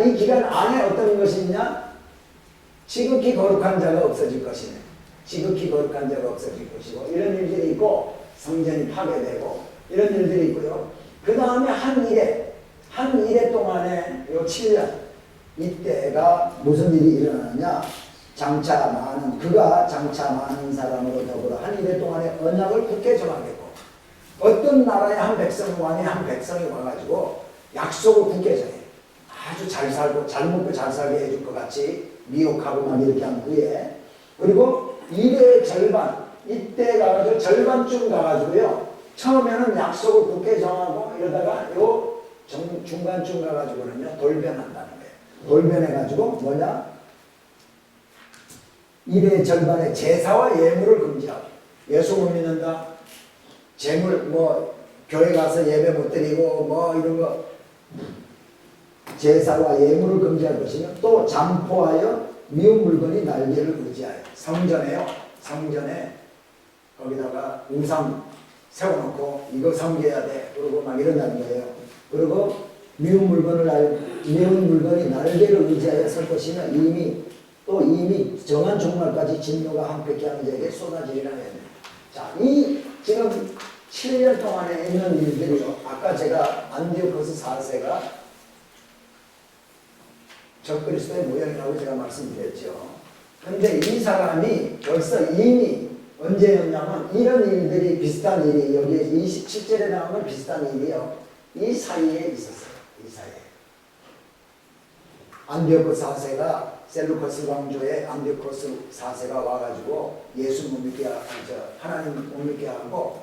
이 기간 안에 어떤 것이 있냐? 지극히 거룩한 자가 없어질 것이네. 지극히 거룩한 자가 없어질 것이고 이런 일들이 있고 성전이 파괴되고 이런 일들이 있고요. 그 다음에 한 일해 동안에 요 7년 이때가 무슨 일이 일어나느냐? 그가 장차 많은 사람으로 더불어 한 이래 동안의 언약을 굳게 정하겠고 어떤 나라의 한 백성만이 한 백성이 와가지고 약속을 굳게 정해. 아주 잘 살고 잘 먹고 잘 살게 해줄 것 같이 미혹하고 막 이렇게 한 후에 그리고 일의 절반 이때 가가지고 절반쯤 가가지고요 처음에는 약속을 굳게 정하고 이러다가 요 중간쯤 가가지고는요 돌변한다는 거예요. 돌변해가지고 뭐냐 일의 절반의 제사와 예물을 금지하고 예수 못 믿는다 재물 뭐 교회 가서 예배 못 드리고 뭐 이런 거 제사와 예물을 금지할 것이며 또 잠포하여 미운 물건이 날개를 의지하여 성전에요. 성전에 거기다가 우상 세워놓고 이거 섬겨야 돼. 그러고 막 이런다는 거예요. 그리고 미운 물건이 날개를 의지하여 설 것이며 이미 정한 종말까지 진노가 한패케 하는 자에게 쏟아지리라 했네. 자, 이 지금 7년 동안에 있는 일들이요. 아까 제가 안디오코스 4세가 적그리스도의 모형이라고 제가 말씀드렸죠. 근데 이 사람이 벌써 이미 언제였냐면 이런 일들이 비슷한 일이 여기 27절에 나오는 비슷한 일이요. 이 사이에 있었어요. 이 사이에. 안디오코스 4세가 셀루커스 왕조의 안디오코스 4세가 와가지고 예수 못 믿게 하고 하나님 못 믿게 하고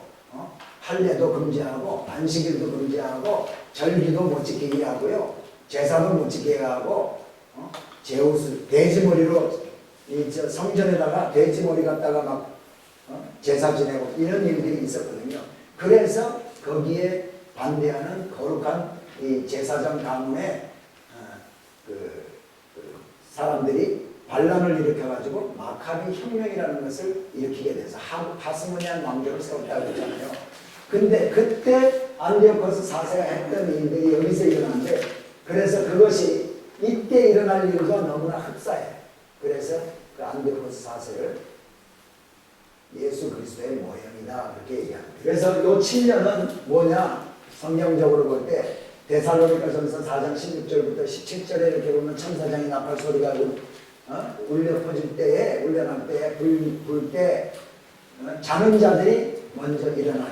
할례도 금지하고 안식일도 금지하고 절기도 못 지키게 하고요. 제사도 못 지키게 하고 제옷을 돼지머리로 성전에다가 돼지머리 갖다가 막 제사 지내고 이런 일들이 있었거든요. 그래서 거기에 반대하는 거룩한 이 제사장 가문의 사람들이 반란을 일으켜가지고 마카비 혁명이라는 것을 일으키게 돼서 하스모니안 왕조를 세웠다고 했잖아요. 근데 그때 안디오코스 4세가 했던 일들이 여기서 일어났는데 그래서 그것이 이때 일어날 일과 너무나 흡사해요. 그래서 그 안디오코스 4세를 예수 그리스도의 모형이다 그렇게 얘기합니다. 그래서 요 7년은 뭐냐 성경적으로 볼 때 데살로니가전서 4장 16절부터 17절에 이렇게 보면 천사장이 나팔 소리가 울려 퍼질 때에 울려날 때에 불 때 자는 자들이 먼저 일어나고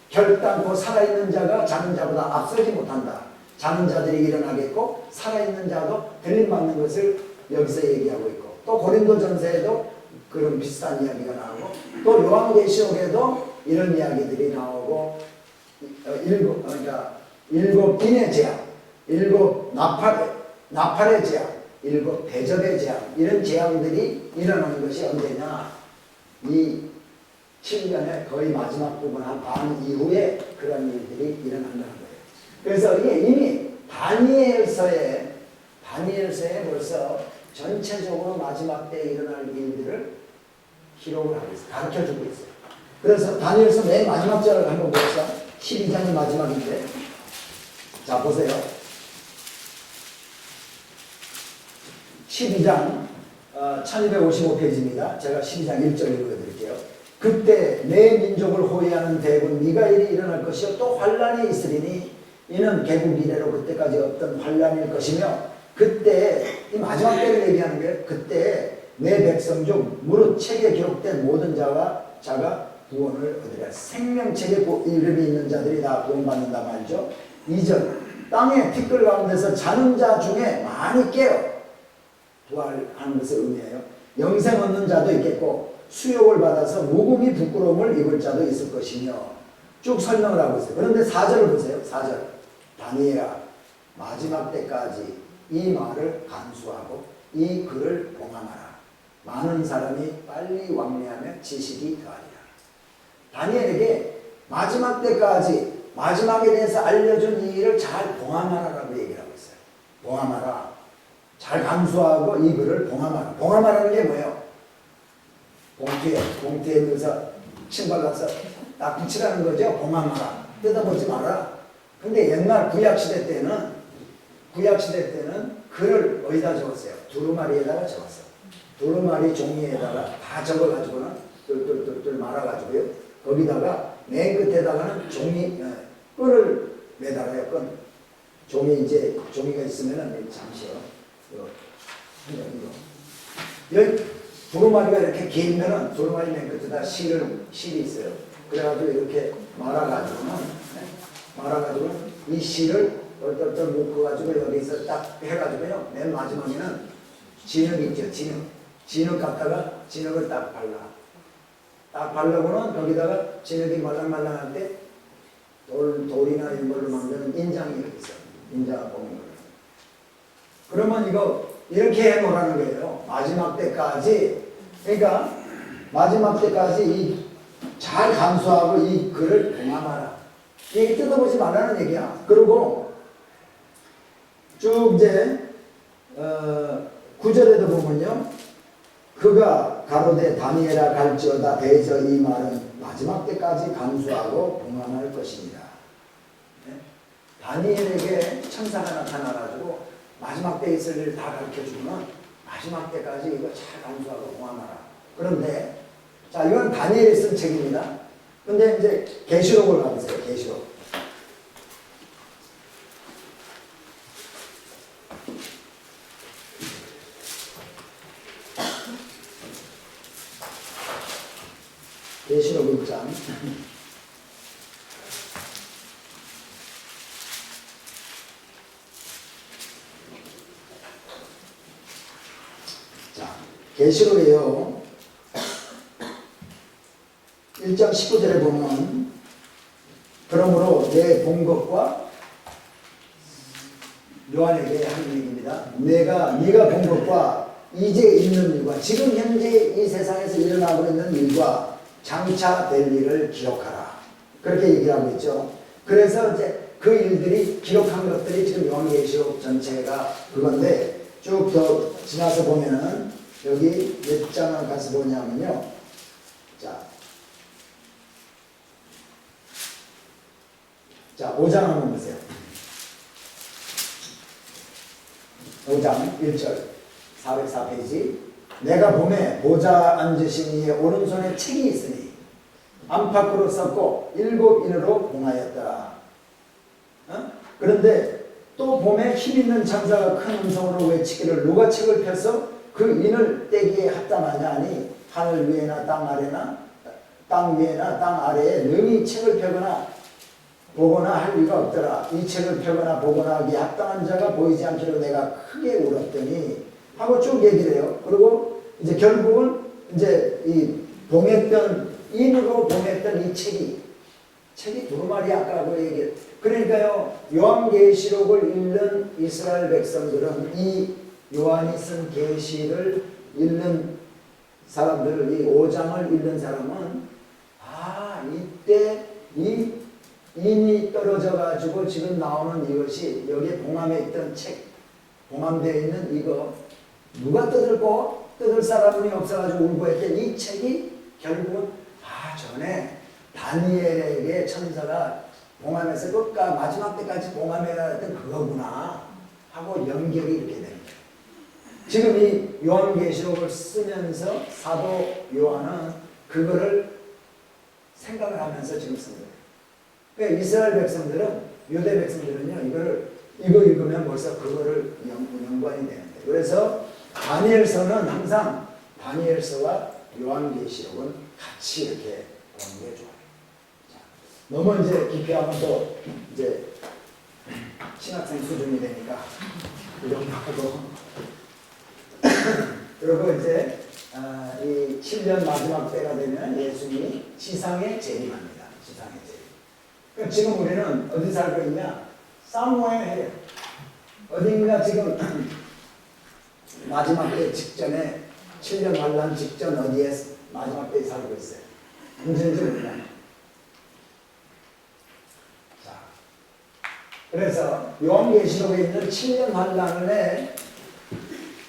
결단코 살아있는 자가 자는 자보다 앞서지 못한다. 자는 자들이 일어나겠고 살아있는 자도 들림받는 것을 여기서 얘기하고 있고 또 고린도전서에도 그런 비슷한 이야기가 나오고 또 요한계시록에도 이런 이야기들이 나오고 일곱 빈의 재앙, 일곱 나팔의 재앙, 일곱 대접의 재앙 이런 재앙들이 일어나는 것이 언제냐 이 7년의 거의 마지막 부분 한 반 이후에 그런 일들이 일어난다는 거예요. 그래서 이게 이미 다니엘서에 벌써 전체적으로 마지막 때 일어날 일들을 기록을 하고 있어요. 가르쳐주고 있어요. 그래서 다니엘서 맨 마지막 절을 한번 보시죠. 12장이 마지막인데 자 보세요. 12장 1255페이지입니다. 제가 12장 1절 읽어드릴게요. 그때 내 민족을 호위하는 대군 미가엘이 일어날 것이요 또 환란이 있으리니 이는 개국 이래로 그때까지 없던 환란일 것이며 그때 이 마지막 때를 얘기하는 게 그때 내 백성 중 무릇 책에 기록된 모든 자가 구원을 얻으리라. 생명책에 이름이 있는 자들이 다 구원받는다 말이죠. 2절 땅의 티끌 가운데서 자는 자 중에 많이 깨어 부활하는 것을 의미해요. 영생 얻는 자도 있겠고 수욕을 받아서 무궁히 부끄러움을 입을 자도 있을 것이며 쭉 설명을 하고 있어요. 그런데 4절을 보세요. 4절 다니엘아 마지막 때까지 이 말을 간수하고 이 글을 봉함하라. 많은 사람이 빨리 왕래하며 지식이 더하리라. 다니엘에게 마지막 때까지 마지막에 대해서 알려준 이 일을 잘 봉함하라라고 얘기를 하고 있어요. 봉함하라. 잘 간수하고 이 글을 봉함하라. 봉함하라는 게 뭐예요? 봉투에 넣어서 침 발라서 딱 붙이라는 거죠. 봉함하라. 뜯어보지 마라. 근데 옛날 구약시대 때는 글을 어디다 적었어요? 두루마리에다가 적었어요. 두루마리 종이에다가 다 적어가지고는 똘똘똘똘 말아가지고요. 거기다가 맨 끝에다가는 끈을 매달아요. 끈. 종이가 있으면은 잠시요. 두루마리가 이렇게 길면은 두루마리 맨 끝에다 실이 있어요. 그래가지고 이렇게 말아가지고는 이 실을 똘똘똘 묶어가지고 여기서 딱 해가지고요. 맨 마지막에는 진흙 있죠. 진흙 갖다가 진흙을 딱 발라. 딱 바르고는 거기다가 진흙이 말랑말랑할 때 돌이나 이런 걸로 만드는 인장이 이렇게 있어요. 인장 보는 거예요. 그러면 이거 이렇게 해 놓으라는 거예요. 마지막 때까지. 그러니까 마지막 때까지 잘 감수하고 이 글을 봉함하라. 이게 뜯어보지 말라는 얘기야. 그리고 쭉 이제 9절에도 보면요. 그가 가로되 다니엘아 갈지어다 대저 이 말은 마지막 때까지 감수하고 봉함할 것입니다. 네? 다니엘에게 천사가 나타나가지고 마지막 때 있을 일을 다 가르쳐주면 마지막 때까지 이거 잘 감수하고 봉함하라. 그런데 자 이건 다니엘이 쓴 책입니다. 근데 이제 계시록을 가보세요. 계시록. 계시록 1장. 자, 계시록이요. 1장 19절에 보면 그러므로 내 본 것과 요한에게 하는 얘기입니다. 네가 본 것과 이제 있는 일과 지금 현재 이 세상에서 일어나고 있는 일과 장차 될 일을 기록하라. 그렇게 얘기를 하고 있죠. 그래서 이제 그 일들이 기록한 것들이 지금 요한계시록 전체가 그건데 쭉 더 지나서 보면은 여기 몇 장을 가서 보냐면요. 자, 5장 한번 보세요. 5장 1절 404페이지. 내가 봄에 보좌 앉으신 이의 오른손에 책이 있으니 안팎으로 썼고 7인으로 봉하였더라. 그런데 또 봄에 힘있는 장사가 큰 음성으로 외치기를 누가 책을 펴서 그 인을 떼기에 합당하냐 하니 하늘 위에나 땅 아래나 땅 위에나 땅 아래에 능히 책을 펴거나 보거나 할 리가 없더라. 이 책을 펴거나 보거나 하기에 합당한 자가 보이지 않기로 내가 크게 울었더니 하고 쭉 얘기를 해요. 그리고 이제 결국은 이제 이 봉했던 인으로 봉했던 이 책이 두루마리 아까고 얘기해. 그러니까요 요한계시록을 읽는 이스라엘 백성들은 이 요한이 쓴 계시를 읽는 사람들, 이 5장을 읽는 사람은 이때 이 인이 떨어져 가지고 지금 나오는 이것이 여기에 봉함에 있던 책, 봉함되어 있는 이거 누가 뜯을 사람이 없어가지고 울고 했던 이 책이 결국은 전에 다니엘에게 천사가 봉함에서 끝까 마지막 때까지 봉함해야 했던 그거구나 하고 연결이 이렇게 되는 거예요. 지금 이 요한계시록을 쓰면서 사도 요한은 그거를 생각을 하면서 지금 쓴 거예요. 그러니까 이스라엘 백성들은, 유대 백성들은요, 이거 읽으면 벌써 그거를 연관이 되는데. 그래서 다니엘서는 항상 다니엘서와 요한계시록은 같이 이렇게 보는 게 좋아요. 자, 너무 이제 깊이 하면 또 이제 신학생 수준이 되니까 그 정도 하고. 그리고 이제 이 7년 마지막 때가 되면 예수님이 지상에 재림합니다. 지상에 재림. 그러니까 지금 우리는 어디 살고 있냐? somewhere. 어딘가 지금 마지막 때 직전에 7년 환란 직전 어디에 마지막 때에 살고 있어요. 문제인지 몰라. 자, 그래서 요한계시록에 있는 7년 환란에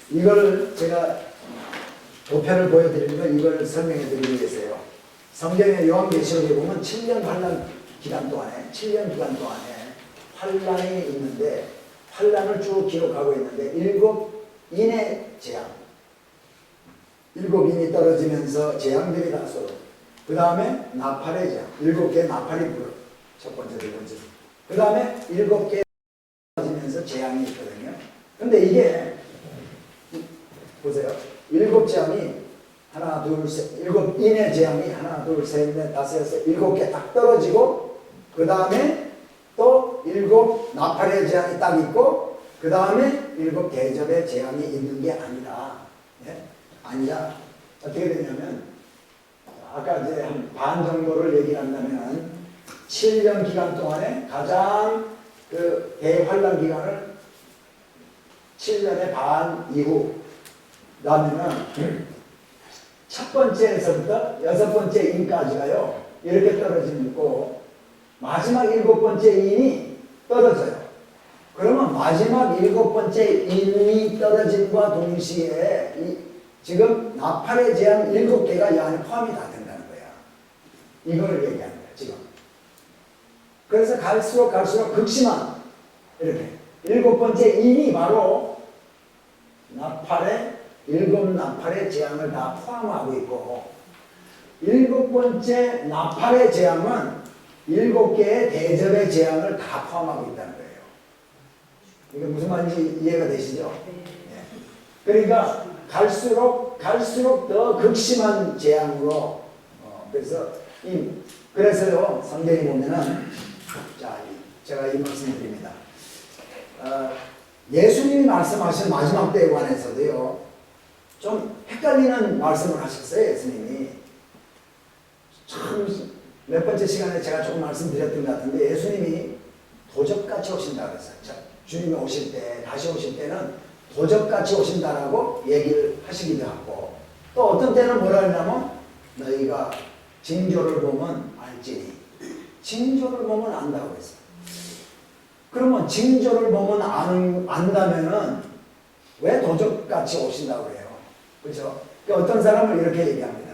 이걸 제가 도표를 보여드리면 이걸 설명해 드리기 위해서요. 성경의 요한계시록에 보면 7년 환란 기간 동안에 7년 기간 동안에 환란이 있는데 환란을 쭉 기록하고 있는데 7인의 재앙, 7인이 떨어지면서 재앙들이 다 쏟아. 그 다음에 나팔의 재앙, 7개의 나팔이 불어. 첫 번째, 두 번째. 그 다음에 7개 떨어지면서 재앙이 있거든요. 근데 이게 보세요. 7재앙이 셋, 일곱 인의 재앙이 하나, 둘, 셋, 넷, 다섯, 여섯, 일곱 개 딱 떨어지고 그 다음에 또 일곱 나팔의 재앙이 딱 있고 그 다음에 일곱 대접의 재앙이 있는 게 아니라 예? 아니라 어떻게 되냐면 아까 이제 한 반 정도를 얘기한다면 7년 기간 동안에 가장 그 대환란 기간을 7년의 반 이후 그다음에는 첫 번째에서부터 여섯 번째 인까지가요 이렇게 떨어지고 마지막 일곱 번째 인이 떨어져요. 그러면 마지막 일곱 번째 인이 떨어짐과 동시에 지금 나팔의 재앙 일곱 개가 이 안에 포함이 다 된다는 거야. 이걸 얘기하는 거야 지금. 그래서 갈수록 극심한 이렇게 일곱 번째 인이 바로 일곱 나팔의 재앙을 다 포함하고 있고 일곱 번째 나팔의 재앙은 일곱 개의 대접의 재앙을 다 포함하고 있다는 거예요. 이게 무슨 말인지 이해가 되시죠? 네. 그러니까 갈수록 더 극심한 재앙으로 그래서요 성경에 보면은 자 제가 이 말씀을 드립니다. 예수님이 말씀하신 마지막 때에 관해서도요 좀 헷갈리는 말씀을 하셨어요. 예수님이 참 몇 번째 시간에 제가 조금 말씀드렸던 것 같은데 예수님이 도적같이 오신다 그랬어요. 주님이 오실 때 다시 오실 때는 도적같이 오신다라고 얘기를 하시기도 하고 또 어떤 때는 뭐라 하냐면 너희가 징조를 보면 알지니 징조를 보면 안다고 했어요. 그러면 징조를 보면 안다면은 왜 도적같이 오신다고 해요? 그렇죠? 어떤 사람은 이렇게 얘기합니다.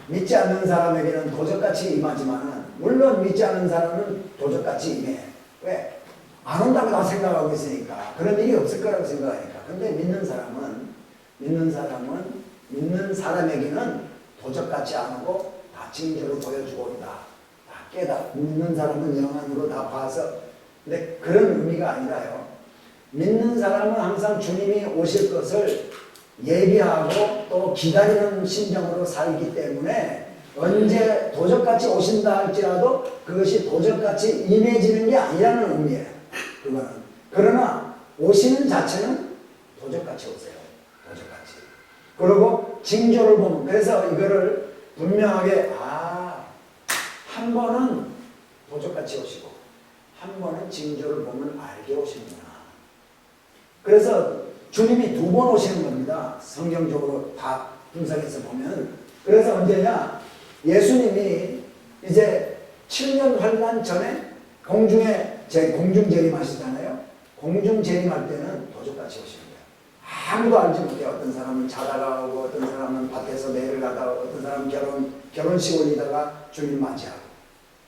믿지 않는 사람에게는 도적같이 임하지만은 물론 믿지 않는 사람은 도적같이 임해. 왜? 안 온다고 다 생각하고 있으니까 그런 일이 없을 거라고 생각하니까. 근데 믿는 사람에게는 도적같이 안 오고 다 징조를 보여주고 온다. 다 믿는 사람은 영안으로 다 봐서. 근데 그런 의미가 아니라요. 믿는 사람은 항상 주님이 오실 것을 예비하고 또 기다리는 심정으로 살기 때문에 언제 도적같이 오신다 할지라도 그것이 도적같이 임해지는 게 아니라는 의미예요. 그거는. 그러나 오시는 자체는 도적같이 오세요. 도적같이. 그리고 징조를 보면 그래서 이거를 분명하게 한 번은 도적같이 오시고 한 번은 징조를 보면 알게 오시는구나. 그래서 주님이 두 번 오시는 겁니다. 성경적으로 다 분석해서 보면. 그래서 언제냐? 예수님이 이제 7년 환란 전에 공중에 공중 재림하시잖아요. 공중 재림할 때는 도적같이 오시는 거예요. 아무도 알지 못해요. 어떤 사람은 자다가 오고 어떤 사람은 밭에서 매를 가다가 어떤 사람은 결혼식 올리다가 주님 맞이하고.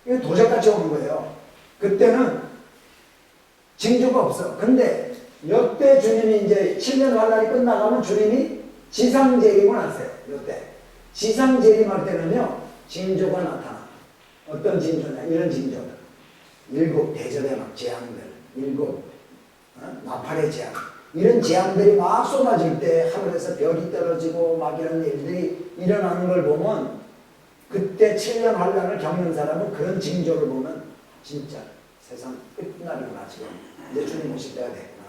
이거 도적같이 오는 거예요. 그때는 징조가 없어. 근데 이때 주님이 이제 7년 환란이 끝나가면 주님이 지상재림을 하세요. 이때 지상재림할 때는요 징조가 나타나. 어떤 징조냐? 이런 징조들. 일곱 대접의 막 재앙들, 일곱 나팔의 재앙, 이런 재앙들이 막 쏟아질 때 하늘에서 벽이 떨어지고 막 이런 일들이 일어나는 걸 보면 그때 7년 환란을 겪는 사람은 그런 징조를 보면 진짜 세상 끝날이구나. 지금 이제 주님 오실 때가 됐구나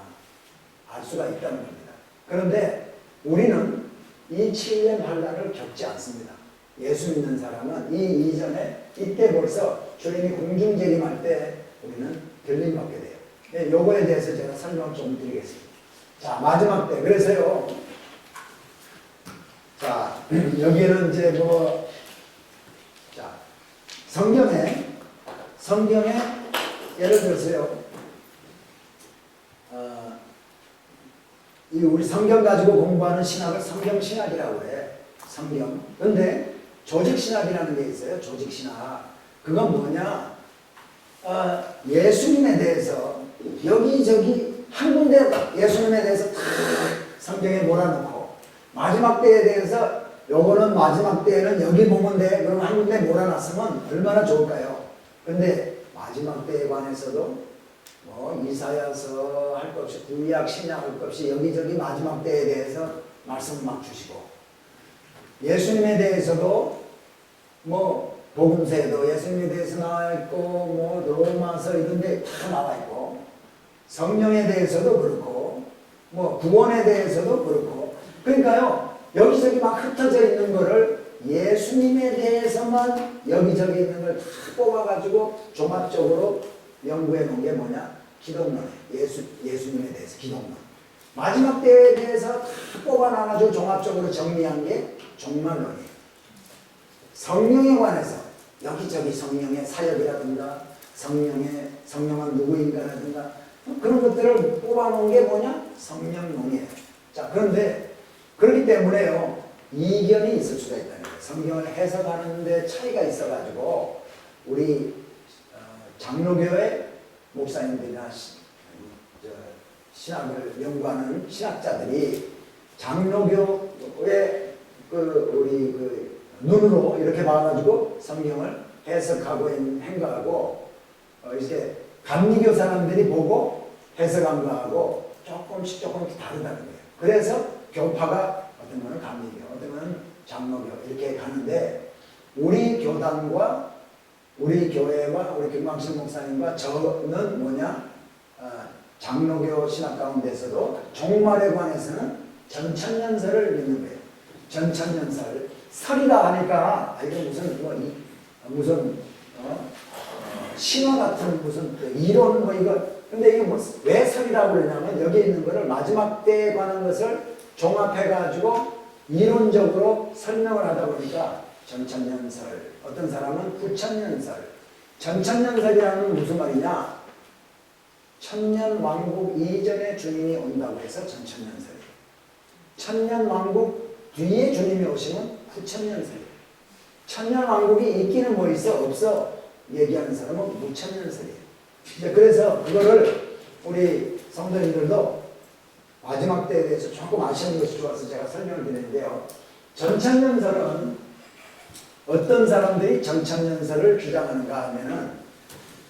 알 수가 있다는 겁니다. 그런데 우리는 이 7년 환란을 겪지 않습니다. 예수 믿는 사람은 이 이전에 이때 벌써 주님이 공중 재림할 때 우리는 들림받게 돼요. 네, 요거에 대해서 제가 설명을 좀 드리겠습니다. 자, 마지막 때. 그래서요. 자, 여기는 이제 자, 성경에 예를 들어서요. 이 우리 성경 가지고 공부하는 신학을 성경신학이라고 해. 성경. 근데 조직신학이라는 게 있어요. 조직신학. 그건 뭐냐? 예수님에 대해서 여기저기 한 군데 예수님에 대해서 다 성경에 몰아놓고 마지막 때에 대해서 요거는 마지막 때에는 여기 보면 돼. 그럼 한 군데 몰아놨으면 얼마나 좋을까요? 근데 마지막 때에 관해서도 이사야서 할 것 없이 구약 신약 할 것 없이 여기저기 마지막 때에 대해서 말씀 막 주시고 예수님에 대해서도 뭐 복음서에도 예수님에 대해서 나와 있고 뭐 로마서 이런 데 다 나와 있고 성령에 대해서도 그렇고 뭐 구원에 대해서도 그렇고 그러니까요 여기저기 막 흩어져 있는 거를 예수님에 대해서만 여기저기 있는 걸 다 뽑아가지고 종합적으로 연구해 놓은 게 뭐냐? 기독론이에요. 예수님에 대해서 기독론. 마지막 때에 대해서 다 뽑아놔가지고 종합적으로 정리한 게 종말론이에요. 성령에 관해서 여기저기 성령의 사역이라든가 성령은 누구인가라든가 그런 것들을 뽑아놓은 게 뭐냐? 성령론이에요. 자, 그런데 그렇기 때문에요. 이견이 있을 수가 있다는 거예요. 성경을 해석하는 데 차이가 있어가지고 우리 장로교회 목사님들이나 신학을 연구하는 신학자들이 장로교의 우리 눈으로 이렇게 봐가지고 성경을 해석하고 행가하고 이렇게 감리교 사람들이 보고 해석한 거하고 조금씩 다르다는 거예요. 그래서 교파가 어떤 거는 감리교, 어떤 거는 장로교 이렇게 가는데 우리 교단과 우리 교회와 우리 김광식 목사님과 저는 뭐냐? 장로교 신학 가운데서도 종말에 관해서는 전천년설을 믿는 거예요. 전천년설. 설이라 하니까 이게 무슨 신화 같은 무슨 이론 이거 근데 이게 왜 설이라고 그러냐면 여기 있는 거를 마지막 때에 관한 것을 종합해가지고 이론적으로 설명을 하다 보니까 전천년설, 어떤 사람은 후천년설. 전천년설이라는 건 무슨 말이냐? 천년왕국 이전에 주님이 온다고 해서 전천년설이에요. 천년왕국 뒤에 주님이 오시면 후천년설이에요. 천년왕국이 있기는 뭐 있어? 없어? 얘기하는 사람은 무천년설이에요. 그래서 그거를 우리 성도님들도 마지막 때에 대해서 조금 아시는 것이 좋아서 제가 설명을 드리는데요. 전천년설은 어떤 사람들이 전천년설을 주장하는가 하면은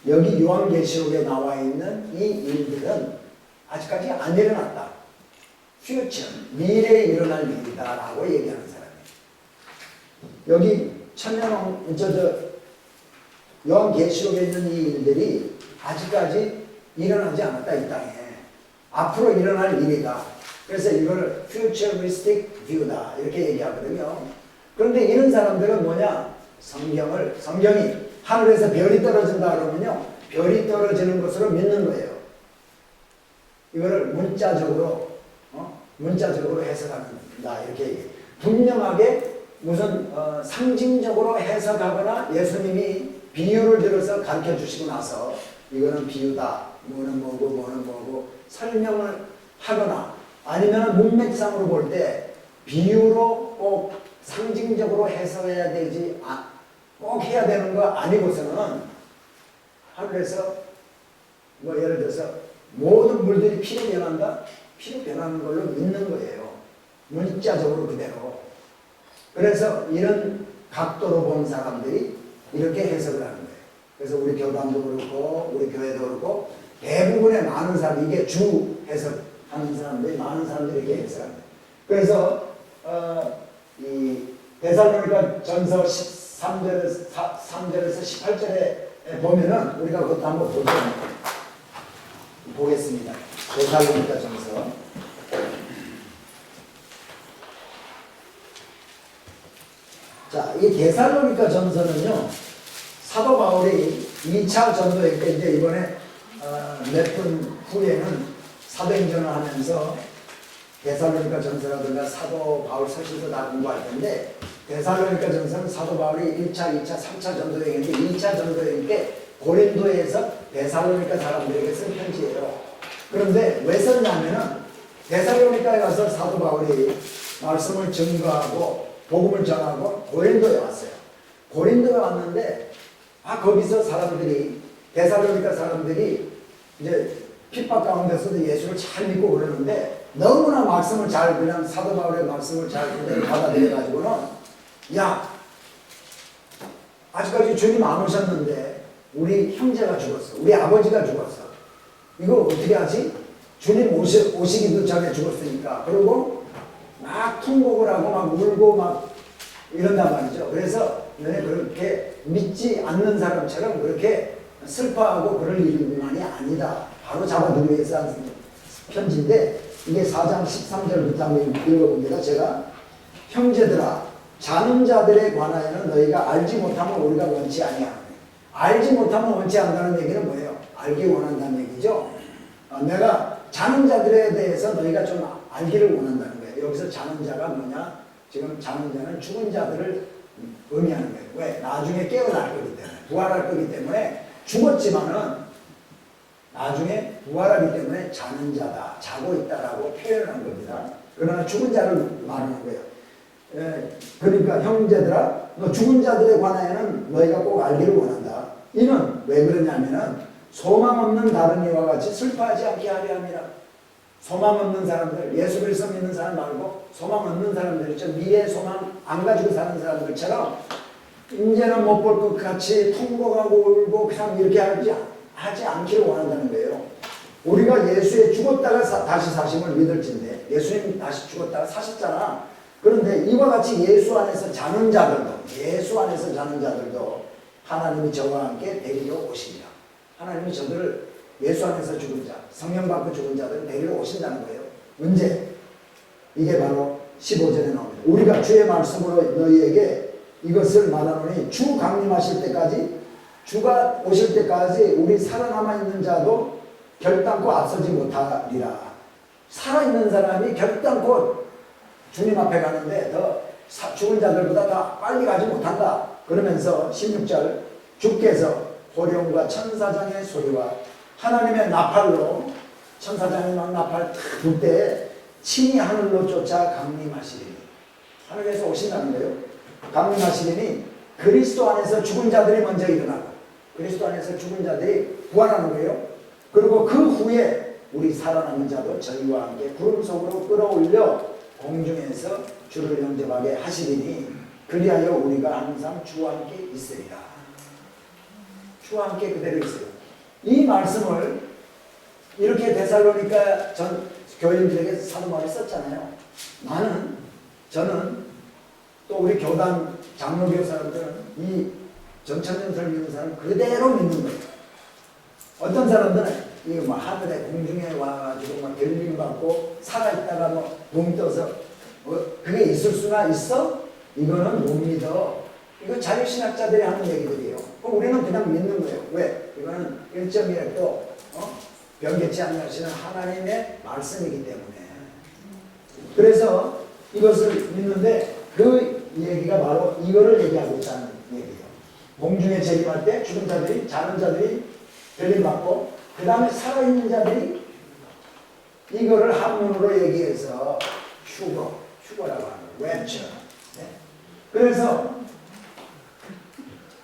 여기 요한계시록에 나와 있는 이 일들은 아직까지 안 일어났다. 퓨처, 미래에 일어날 일이다 라고 얘기하는 사람이에요. 여기 요한계시록에 있는 이 일들이 아직까지 일어나지 않았다. 이 땅에 앞으로 일어날 일이다. 그래서 이걸 futuristic view다 이렇게 얘기하거든요. 그런데 이런 사람들은 뭐냐? 성경이 하늘에서 별이 떨어진다 그러면요 별이 떨어지는 것으로 믿는 거예요. 이거를 문자적으로 해석한다 이렇게 얘기해요. 분명하게 무슨 상징적으로 해석하거나 예수님이 비유를 들어서 가르쳐 주시고 나서 이거는 비유다, 뭐는 뭐고 설명을 하거나 아니면 문맥상으로 볼 때 비유로 꼭 상징적으로 해석해야 되지 꼭 해야 되는 거 아니고서는 하늘에서 뭐 예를 들어서 모든 물들이 피로 변한다? 피로 변하는 걸로 믿는 거예요. 문자적으로 그대로. 그래서 이런 각도로 본 사람들이 이렇게 해석을 하는 거예요. 그래서 우리 교단도 그렇고 우리 교회도 그렇고 대부분의 많은 사람 이게 주 해석하는 사람들이 많은 사람들이 이렇게 해석합니다. 그래서 이 데살로니가 전서 13절에서 18절에 보면은 우리가 그것도 한번 보겠습니다. 데살로니가 전서. 자, 이 데살로니가 전서는요, 사도 바울이 2차 전도회 때 이제 이번에 몇 분 후에는 사도행전을 하면서 데살로니가 전서라든가 사도 바울 서신도 다 공부할 텐데 데살로니가 전서는 사도 바울이 1차, 2차, 3차 전도여행인데 2차 전도여행 때 고린도에서 데살로니가 사람들에게 쓴 편지예요. 그런데 왜 썼냐면은 데살로니가에 가서 사도 바울이 말씀을 증거하고 복음을 전하고 고린도에 왔어요. 고린도에 왔는데 거기서 사람들이 데살로니가 사람들이 이제 핍박 가운데서도 예수를 잘 믿고 그러는데 너무나 말씀을 잘 그냥 사도 바울의 말씀을 잘 그대로 받아들여 가지고는 야 아직까지 주님 안 오셨는데 우리 형제가 죽었어. 우리 아버지가 죽었어. 이거 어떻게 하지? 주님 오시기도 전에 죽었으니까. 그리고 막 통곡을 하고 막 울고 막 이런단 말이죠. 그래서 너네 그렇게 믿지 않는 사람처럼 그렇게 슬퍼하고 그럴 일만이 아니다. 바로 잡아두기 위해서 한 편지인데 이게 4장 13절부터 한번 읽어봅니다. 제가 형제들아 자는 자들에 관하여는 너희가 알지 못하면 우리가 원치 아니하노니. 알지 못하면 원치 않는다는 얘기는 뭐예요? 알기 원한다는 얘기죠. 내가 자는 자들에 대해서 너희가 좀 알기를 원한다는 거예요. 여기서 자는 자가 뭐냐? 지금 자는 자는 죽은 자들을 의미하는 거예요. 왜? 나중에 깨어날 거기 때문에, 부활할 거기 때문에 죽었지만은 나중에 부활하기 때문에 자는 자다, 자고 있다라고 표현한 겁니다. 그러나 죽은 자를 말하는 거예요. 그러니까 형제들아 너 죽은 자들에 관하여는 너희가 꼭 알기를 원한다. 이는 왜 그러냐면은 소망 없는 다른 이와 같이 슬퍼하지 않게 하려 함이라. 소망 없는 사람들, 예수 그리스도 믿는 사람 말고 소망 없는 사람들 있죠. 미래 소망 안 가지고 사는 사람들처럼 이제는 못 볼 것 같이 통곡하고 울고 그냥 이렇게 하지 않기를 원한다는 거예요. 우리가 예수에 죽었다가 다시 사심을 믿을진데 예수님 다시 죽었다가 사셨잖아. 그런데 이와 같이 예수 안에서 자는 자들도 하나님이 저와 함께 데리러 오시리라. 하나님이 저들을 예수 안에서 죽은 자, 성령 받고 죽은 자들을 데리러 오신다는 거예요. 언제? 이게 바로 15절에 나옵니다. 우리가 주의 말씀으로 너희에게 이것을 말하노니 주 강림하실 때까지, 주가 오실 때까지 우리 살아남아 있는 자도 결단코 앞서지 못하리라. 살아있는 사람이 결단코 주님 앞에 가는데 더 죽은 자들보다 더 빨리 가지 못한다. 그러면서 16절 주께서 호령과 천사장의 소리와 하나님의 나팔로, 천사장이 막 나팔 불 때 친히 하늘로 쫓아 강림하시리니, 하늘에서 오신다는 거예요. 강림하시리니 그리스도 안에서 죽은 자들이 먼저 일어나고 그리스도 안에서 죽은 자들이 부활하는 거예요. 그리고 그 후에 우리 살아남은 자도 저희와 함께 구름 속으로 끌어올려 공중에서 주를 영접하게 하시리니 그리하여 우리가 항상 주와 함께 있으리라. 주와 함께 그대로 있어요. 이 말씀을 이렇게 데살로니가 전 교인들에게 사도바울이 썼잖아요. 저는 또 우리 교단 장로교 사람들은 이 전천년설 믿는 사람 그대로 믿는 거예요. 어떤 사람들은 이거 뭐 하늘에 공중에 와가지고 막 들림 받고 살아있다가 뭐 몸 떠서 그게 있을 수나 있어? 이거는 못 믿어. 이거 자유신학자들이 하는 얘기들이에요. 그럼 우리는 그냥 믿는 거예요. 왜? 이거는 1.1도 변개치 않으시는 하나님의 말씀이기 때문에. 그래서 이것을 믿는데 그 얘기가 바로 이거를 얘기하고 있다는 얘기예요. 공중에 재림할 때 죽은 자들이, 자는 자들이 들림받고 그 다음에 살아있는 자들이, 이거를 한문으로 얘기해서 휴거라고 하는 거예요. 랩처. 네. 그래서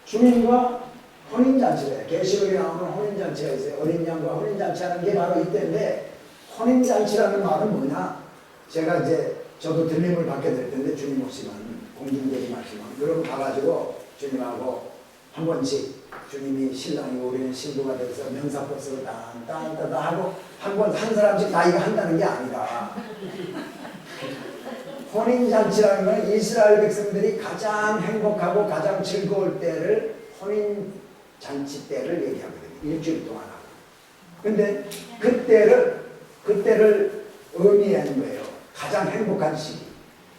주님과 혼인잔치래요. 계시록에 나오는 혼인잔치가 있어요. 어린 양과 혼인잔치하는 게 바로 이때인데, 혼인잔치라는 말은 뭐냐? 제가 이제 저도 들림을 받게 될 텐데 주님 오시면 공중되지 마시면 여러분 가가지고 주님하고 한 번씩 주님이 신랑이고 우리는 신부가 돼서 명사버스로 딴딴딴 하고 한 사람씩 다 이거 한다는 게 아니라, 혼인잔치라는 건 이스라엘 백성들이 가장 행복하고 가장 즐거울 때를 혼인잔치 때를 얘기하거든요. 일주일 동안 하고. 근데 그때를 의미하는 거예요. 가장 행복한 시기.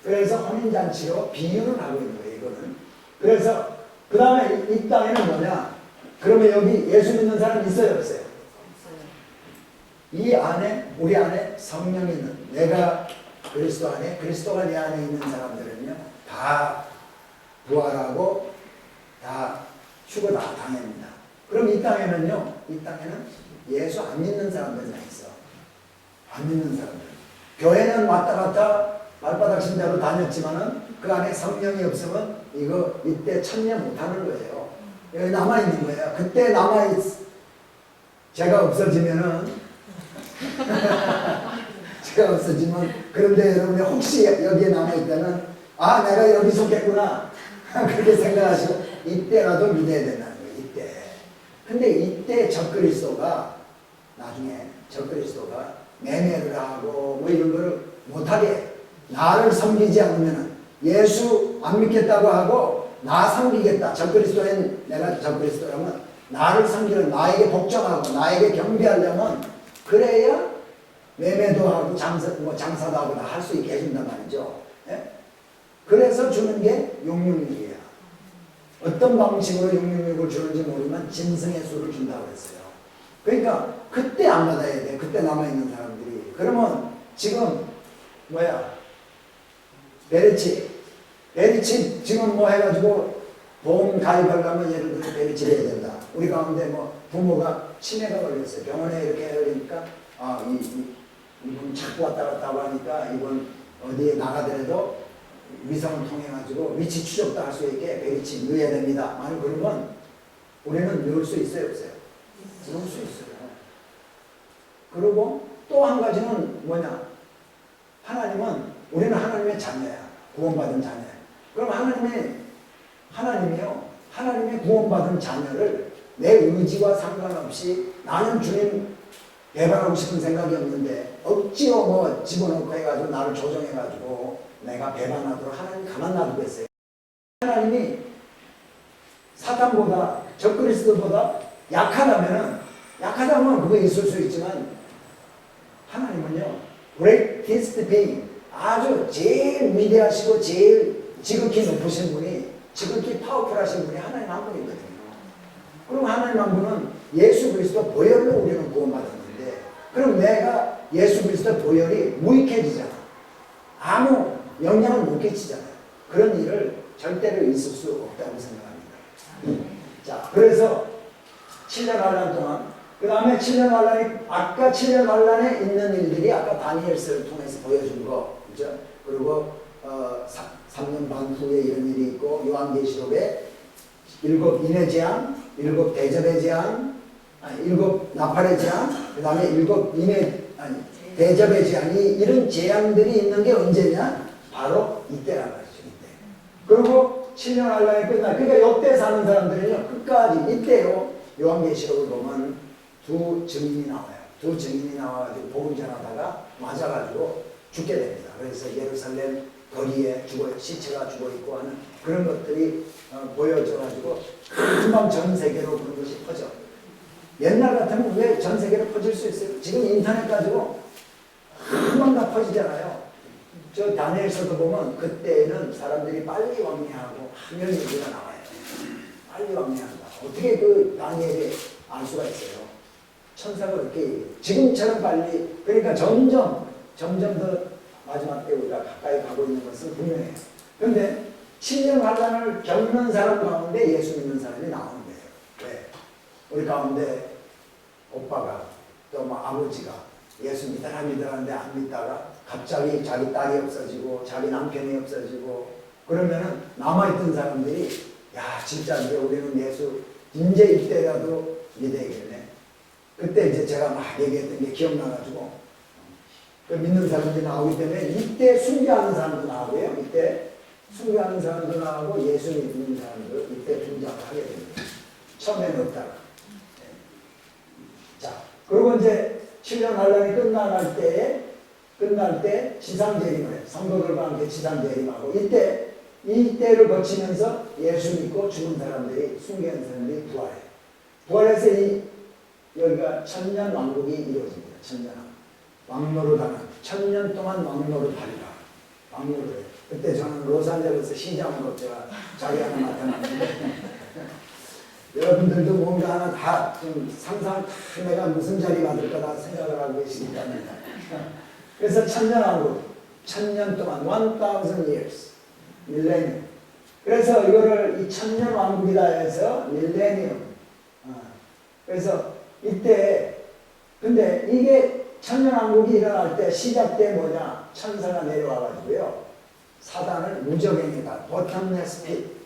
그래서 혼인잔치로 비유를 하고 있는 거예요, 이거는. 그래서 그 다음에 이 땅에는 뭐냐? 그러면 여기 예수 믿는 사람 있어요, 없어요? 이 안에, 우리 안에 성령이 있는, 내가 그리스도 안에, 그리스도가 내 안에 있는 사람들은요, 다 부활하고 다 휴거 다 당합니다. 그럼 이 땅에는 예수 안 믿는 사람들만 있어. 안 믿는 사람들. 교회는 왔다 갔다 발바닥 신자로 다녔지만은 그 안에 성령이 없으면 이때 참여 못하는 거예요. 여기 남아있는 거예요. 그때 제가 없어지면은 제가 없어지면, 그런데 여러분이 혹시 여기에 남아있다면 내가 여기 속했구나 그렇게 생각하시고 이때라도 믿어야 된다는 거예요. 이때. 근데 이때 적그리스도가 나중에 매매를 하고 뭐 이런 거를 못하게, 나를 섬기지 않으면, 예수 안 믿겠다고 하고 나 섬기겠다. 적그리스도인 내가 적그리스도라면 나를 섬기는 나에게 복종하고 나에게 경배하려면 그래야 매매도 하고 장사도 하고 다 할 수 있게 해준단 말이죠. 예? 그래서 주는 게 용육육이에요. 어떤 방식으로 용육육을 주는지 모르지만 짐승의 수를 준다고 했어요. 그러니까 그때 안 받아야 돼. 그때 남아있는 사람들이. 그러면 지금 베리치 지금 뭐 해가지고 보험 가입하려면 예를 들어 베리치를 해야 된다. 우리 가운데 뭐 부모가 치매가 걸렸어요. 병원에 이렇게 그러니까 이분 자꾸 왔다 갔다 하고 하니까 이분 어디에 나가더라도 위성을 통해 가지고 위치 추적도 할 수 있게 베리치 넣어야 됩니다. 만약 그러면 우리는 넣을 수 있어요, 없어요? 넣을 수 있어요. 그리고 또 한 가지는 뭐냐? 우리는 하나님의 자녀야. 구원받은 자녀야. 그럼 하나님의 구원받은 자녀를 내 의지와 상관없이 나는 주님 배반하고 싶은 생각이 없는데 억지로 뭐 집어넣고 해가지고 나를 조정해가지고 내가 배반하도록 하나님 가만 놔두겠어요. 하나님이 사탄보다 적그리스도보다 약하다면 그거 있을 수 있지만 하나님은요 greatest being 아주 제일 위대하시고 제일 지극히 높으신 분이 지극히 파워풀하신 분이 하나님 한 분이거든요. 그럼 하나님 한 분은 예수 그리스도 보혈로 우리는 구원받았는데 그럼 내가 예수 그리스도 보혈이 무익해지잖아. 아무 영향을 못 끼치잖아요. 그런 일을 절대로 있을 수 없다고 생각합니다. 자, 그래서 7년 환란 동안 그 다음에 7년 환란이 아까 7년 환란에 있는 일들이 아까 다니엘서를 통해서 보여준 거 그죠? 그리고 3년 반 후에 이런 일이 있고 요한계시록에 7 인의 재앙, 7 대접의 재앙, 7 나팔의 재앙, 그 다음에 7 대접의 재앙이 이런 재앙들이 있는 게 언제냐? 바로 이때란 말이죠. 이때. 그리고 7년 환란이 끝나. 그러니까 역대 사는 사람들은요 끝까지 이때요. 요한계시록을 보면 두 증인이 나와요. 두 증인이 나와가지고 복음 전하다가 맞아가지고 죽게 됩니다. 그래서 예루살렘 거리에 시체가 죽어있고 하는 그런 것들이 보여져가지고 금방 전 세계로 그런 것이 퍼져. 옛날 같으면 왜 전 세계로 퍼질 수 있어요? 지금 인터넷 가지고 금방 다 퍼지잖아요. 저 다니엘서도 보면 그때는 사람들이 빨리 왕래하고 하면 얘기가 나와요. 빨리 왕래한다. 어떻게 그 다니엘이 알 수가 있어요? 천사가 그렇게 지금처럼 빨리 그러니까 점점 더 마지막 때 우리가 가까이 가고 있는 것은 분명해요. 그런데 7년 환란을 겪는 사람 가운데 예수 믿는 사람이 나오는 거예요. 왜? 우리 가운데 오빠가 또 뭐 아버지가 예수 믿으라는데 안 믿다가 갑자기 자기 딸이 없어지고 자기 남편이 없어지고 그러면은 남아있던 사람들이 야 진짜 이제 우리는 예수 이제 이때라도 믿어야겠네. 그때 이제 제가 막 얘기했던 게 기억나가지고 그 믿는 사람들이 나오기 때문에 이때 순교하는 사람도 나오고요. 이때 순교하는 사람도 나오고 예수 믿는 사람도 이때 등장을 하게 됩니다. 처음에는 없다가. 자, 그리고 이제 7년 환란이 끝날 때 지상재림을 해요. 성도들과 함께 지상재림하고 이때를 거치면서 예수 믿고 죽은 사람들이 순교한 사람들이 부활해요. 부활해서 여기가 천년 왕국이 이루어집니다. 천년 왕노릇하는 천년 동안 왕노릇하리라. 왕노릇. 그때 저는 로스앤젤레스 시장으로 제가 자리 하나 맡아놨는데 여러분들도 뭔가 하나 다 좀 상상 내가 무슨 자리 받을 거다 생각을 하고 계시니까 그래서 천년 왕국 천년 동안 1000 years 밀레니엄. 그래서 이거를 이 천년 왕국이다 해서 밀레니엄. 그래서 이때 근데 이게 천년왕국이 일어날 때 시작 때 뭐냐 천사가 내려와가지고요 사단을 무적행에다 bottomless pit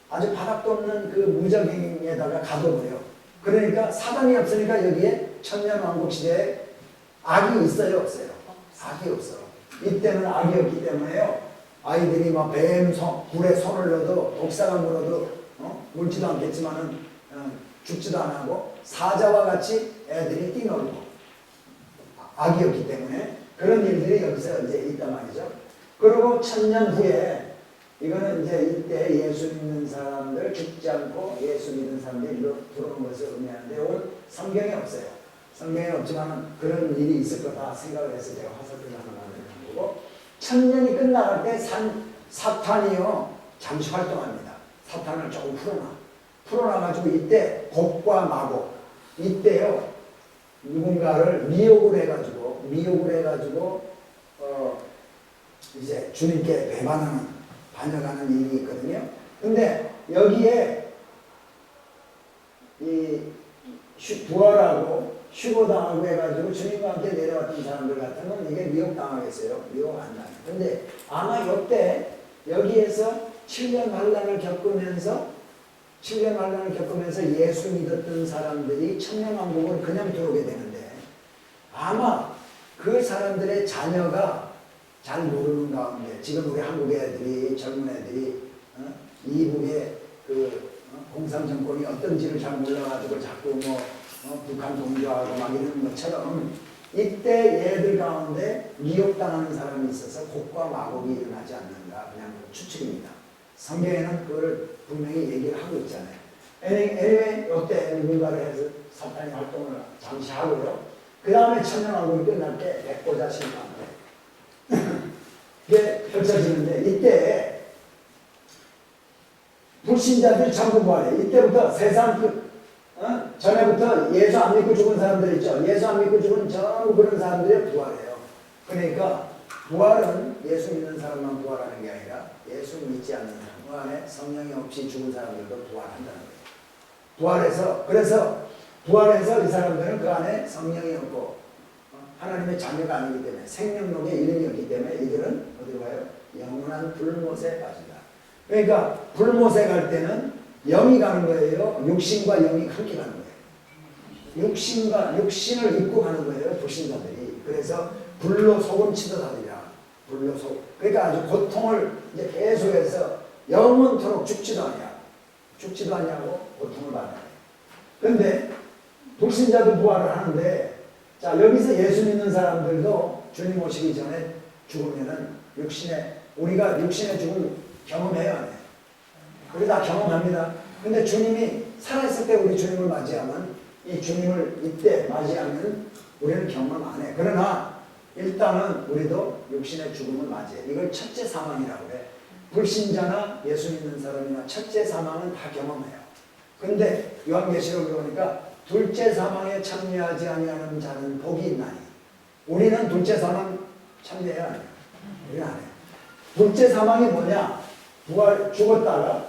아주 바닥도 없는 그 무적행에다가 가둬버려. 그러니까 사단이 없으니까 여기에 천년왕국 시대에 악이 있어요 없어요? 악이 없어. 이때는 악이 없기 때문에요 아이들이 막 굴에 손을 넣어도 독사가 물어도 물지도 않겠지만은 죽지도 안 하고 사자와 같이 애들이 뛰놀고 악이 없기 때문에 그런 일들이 여기서 이제 있단 말이죠. 그리고 천년 후에 이거는 이제 이때 예수 믿는 사람들 죽지 않고 예수 믿는 사람들이 들어오는 것을 의미하는데 이건 성경에 없어요. 성경에 없지만 그런 일이 있을 거다 생각을 해서 제가 화살표를 하나 만드는 거고, 천년이 끝나갈 때 사탄이요 잠시 활동합니다. 사탄을 조금 풀어놔가지고 이때 곡과 마곡, 이때요 누군가를 미혹을 해가지고 이제 주님께 반역하는 일이 있거든요. 근데 여기에 이 부활하고 휴거당하고 해가지고 주님과 함께 내려왔던 사람들 같으면 이게 미혹당하겠어요? 미혹 안 나요. 근데 아마 이때 여기에서 7년 환란을 겪으면서 예수 믿었던 사람들이 천년왕국을 그냥 들어오게 되는데, 아마 그 사람들의 자녀가 잘 모르는 가운데, 지금 우리 한국 애들이, 젊은 애들이 이북의 공산 정권이 어떤지를 잘 몰라가지고 자꾸 북한 동조하고 막 이러는 것처럼 이때 얘들 가운데 미혹당하는 사람이 있어서 곡과 마곡이 일어나지 않는가, 그냥 추측입니다. 성경에는 그걸 분명히 얘기를 하고 있잖아요. anyway, 이때 누군가를 해서 사탄이 활동을 잠시 하고요. 그 다음에 천년왕국이 끝날 때 백보자 심판대 이게 펼쳐지는데, 이때 불신자들이 전부 부활해. 이때부터 세상 전에부터 예수 안 믿고 죽은 사람들 있죠. 예수 안 믿고 죽은 전부 그런 사람들이 부활해요. 그러니까 부활은 예수 믿는 사람만 부활하는 게 아니라 예수 믿지 않는 사람, 그 안에 성령이 없이 죽은 사람들도 부활한다는 거예요. 그래서 부활해서 이 사람들은 그 안에 성령이 없고 하나님의 자녀가 아니기 때문에, 생명록에 이름이 없기 때문에 이들은 어디로 가요? 영원한 불못에 빠진다. 그러니까 불못에 갈 때는 영이 가는 거예요? 육신과 영이 함께 가는 거예요? 육신을 입고 가는 거예요, 불신자들이. 그래서 불로 소금 치듯하리라. 불로 소금. 그러니까 아주 고통을 이제 계속해서 영원토록 죽지도 아니하고 고통을 받아요. 근데 불신자도 부활을 하는데, 자, 여기서 예수 믿는 사람들도 주님 오시기 전에 죽으면은 우리가 육신의 죽음 경험해요, 안 해요? 우리 다 경험합니다. 근데 주님이 살아있을 때 우리 주님을 맞이하면, 이 주님을 이때 맞이하면 우리는 경험 안 해. 그러나 일단은 우리도 육신의 죽음을 맞이해. 이걸 첫째 사망이라고 해. 불신자나 예수 믿는 사람이나 첫째 사망은 다 경험해요. 근데 요한계시록에 보니까 둘째 사망에 참여하지 아니하는 자는 복이 있나니, 우리는 둘째 사망 참여해야 해요. 우리는 안 해요. 둘째 사망이 뭐냐? 죽었다가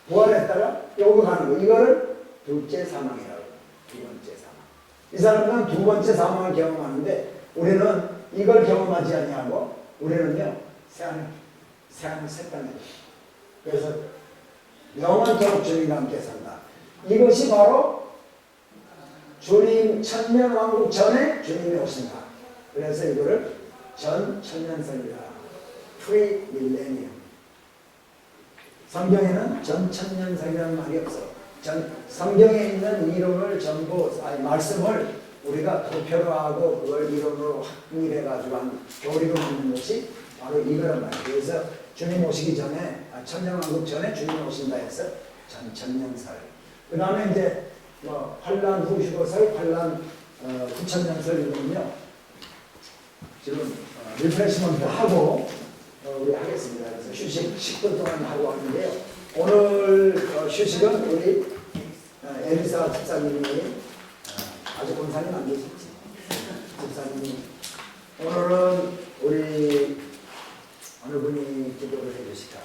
부활했다가 여기 가는 거. 이거를 둘째 사망이라고 해요. 두 번째 사망. 이 사람들은 두 번째 사망을 경험하는데, 우리는 이걸 경험하지 아니하고 우리는요 새하늘 새 땅에. 그래서 영원토록 주님과 함께 산다. 이것이 바로 주님 천년왕국 전에 주님이 오신다. 그래서 이거를 전천년설이라, 프리밀레니엄. 성경에는 전천년설이라는 말이 없어. 성경에 있는 이론을 전부, 말씀을 우리가 도표로 하고 그걸 이론으로 확립해가지고 한 교리로 만든 것이 바로 이거란 말이에요. 그래서 주님 오시기 전에, 천년왕국 전에 주님 오신다 해서 전천년설. 그 다음에 이제 환란 후 휴거설, 환란 9천년설 이거는요, 지금 리프레시먼트 하고 우리 하겠습니다. 그래서 휴식 10분 동안 하고 하는데요. 오늘 휴식은 우리 에리사 집사님이, 아직 권사님 안 계셨지? 집사님이 오늘은 우리 어느 분이 기도를 해주실까?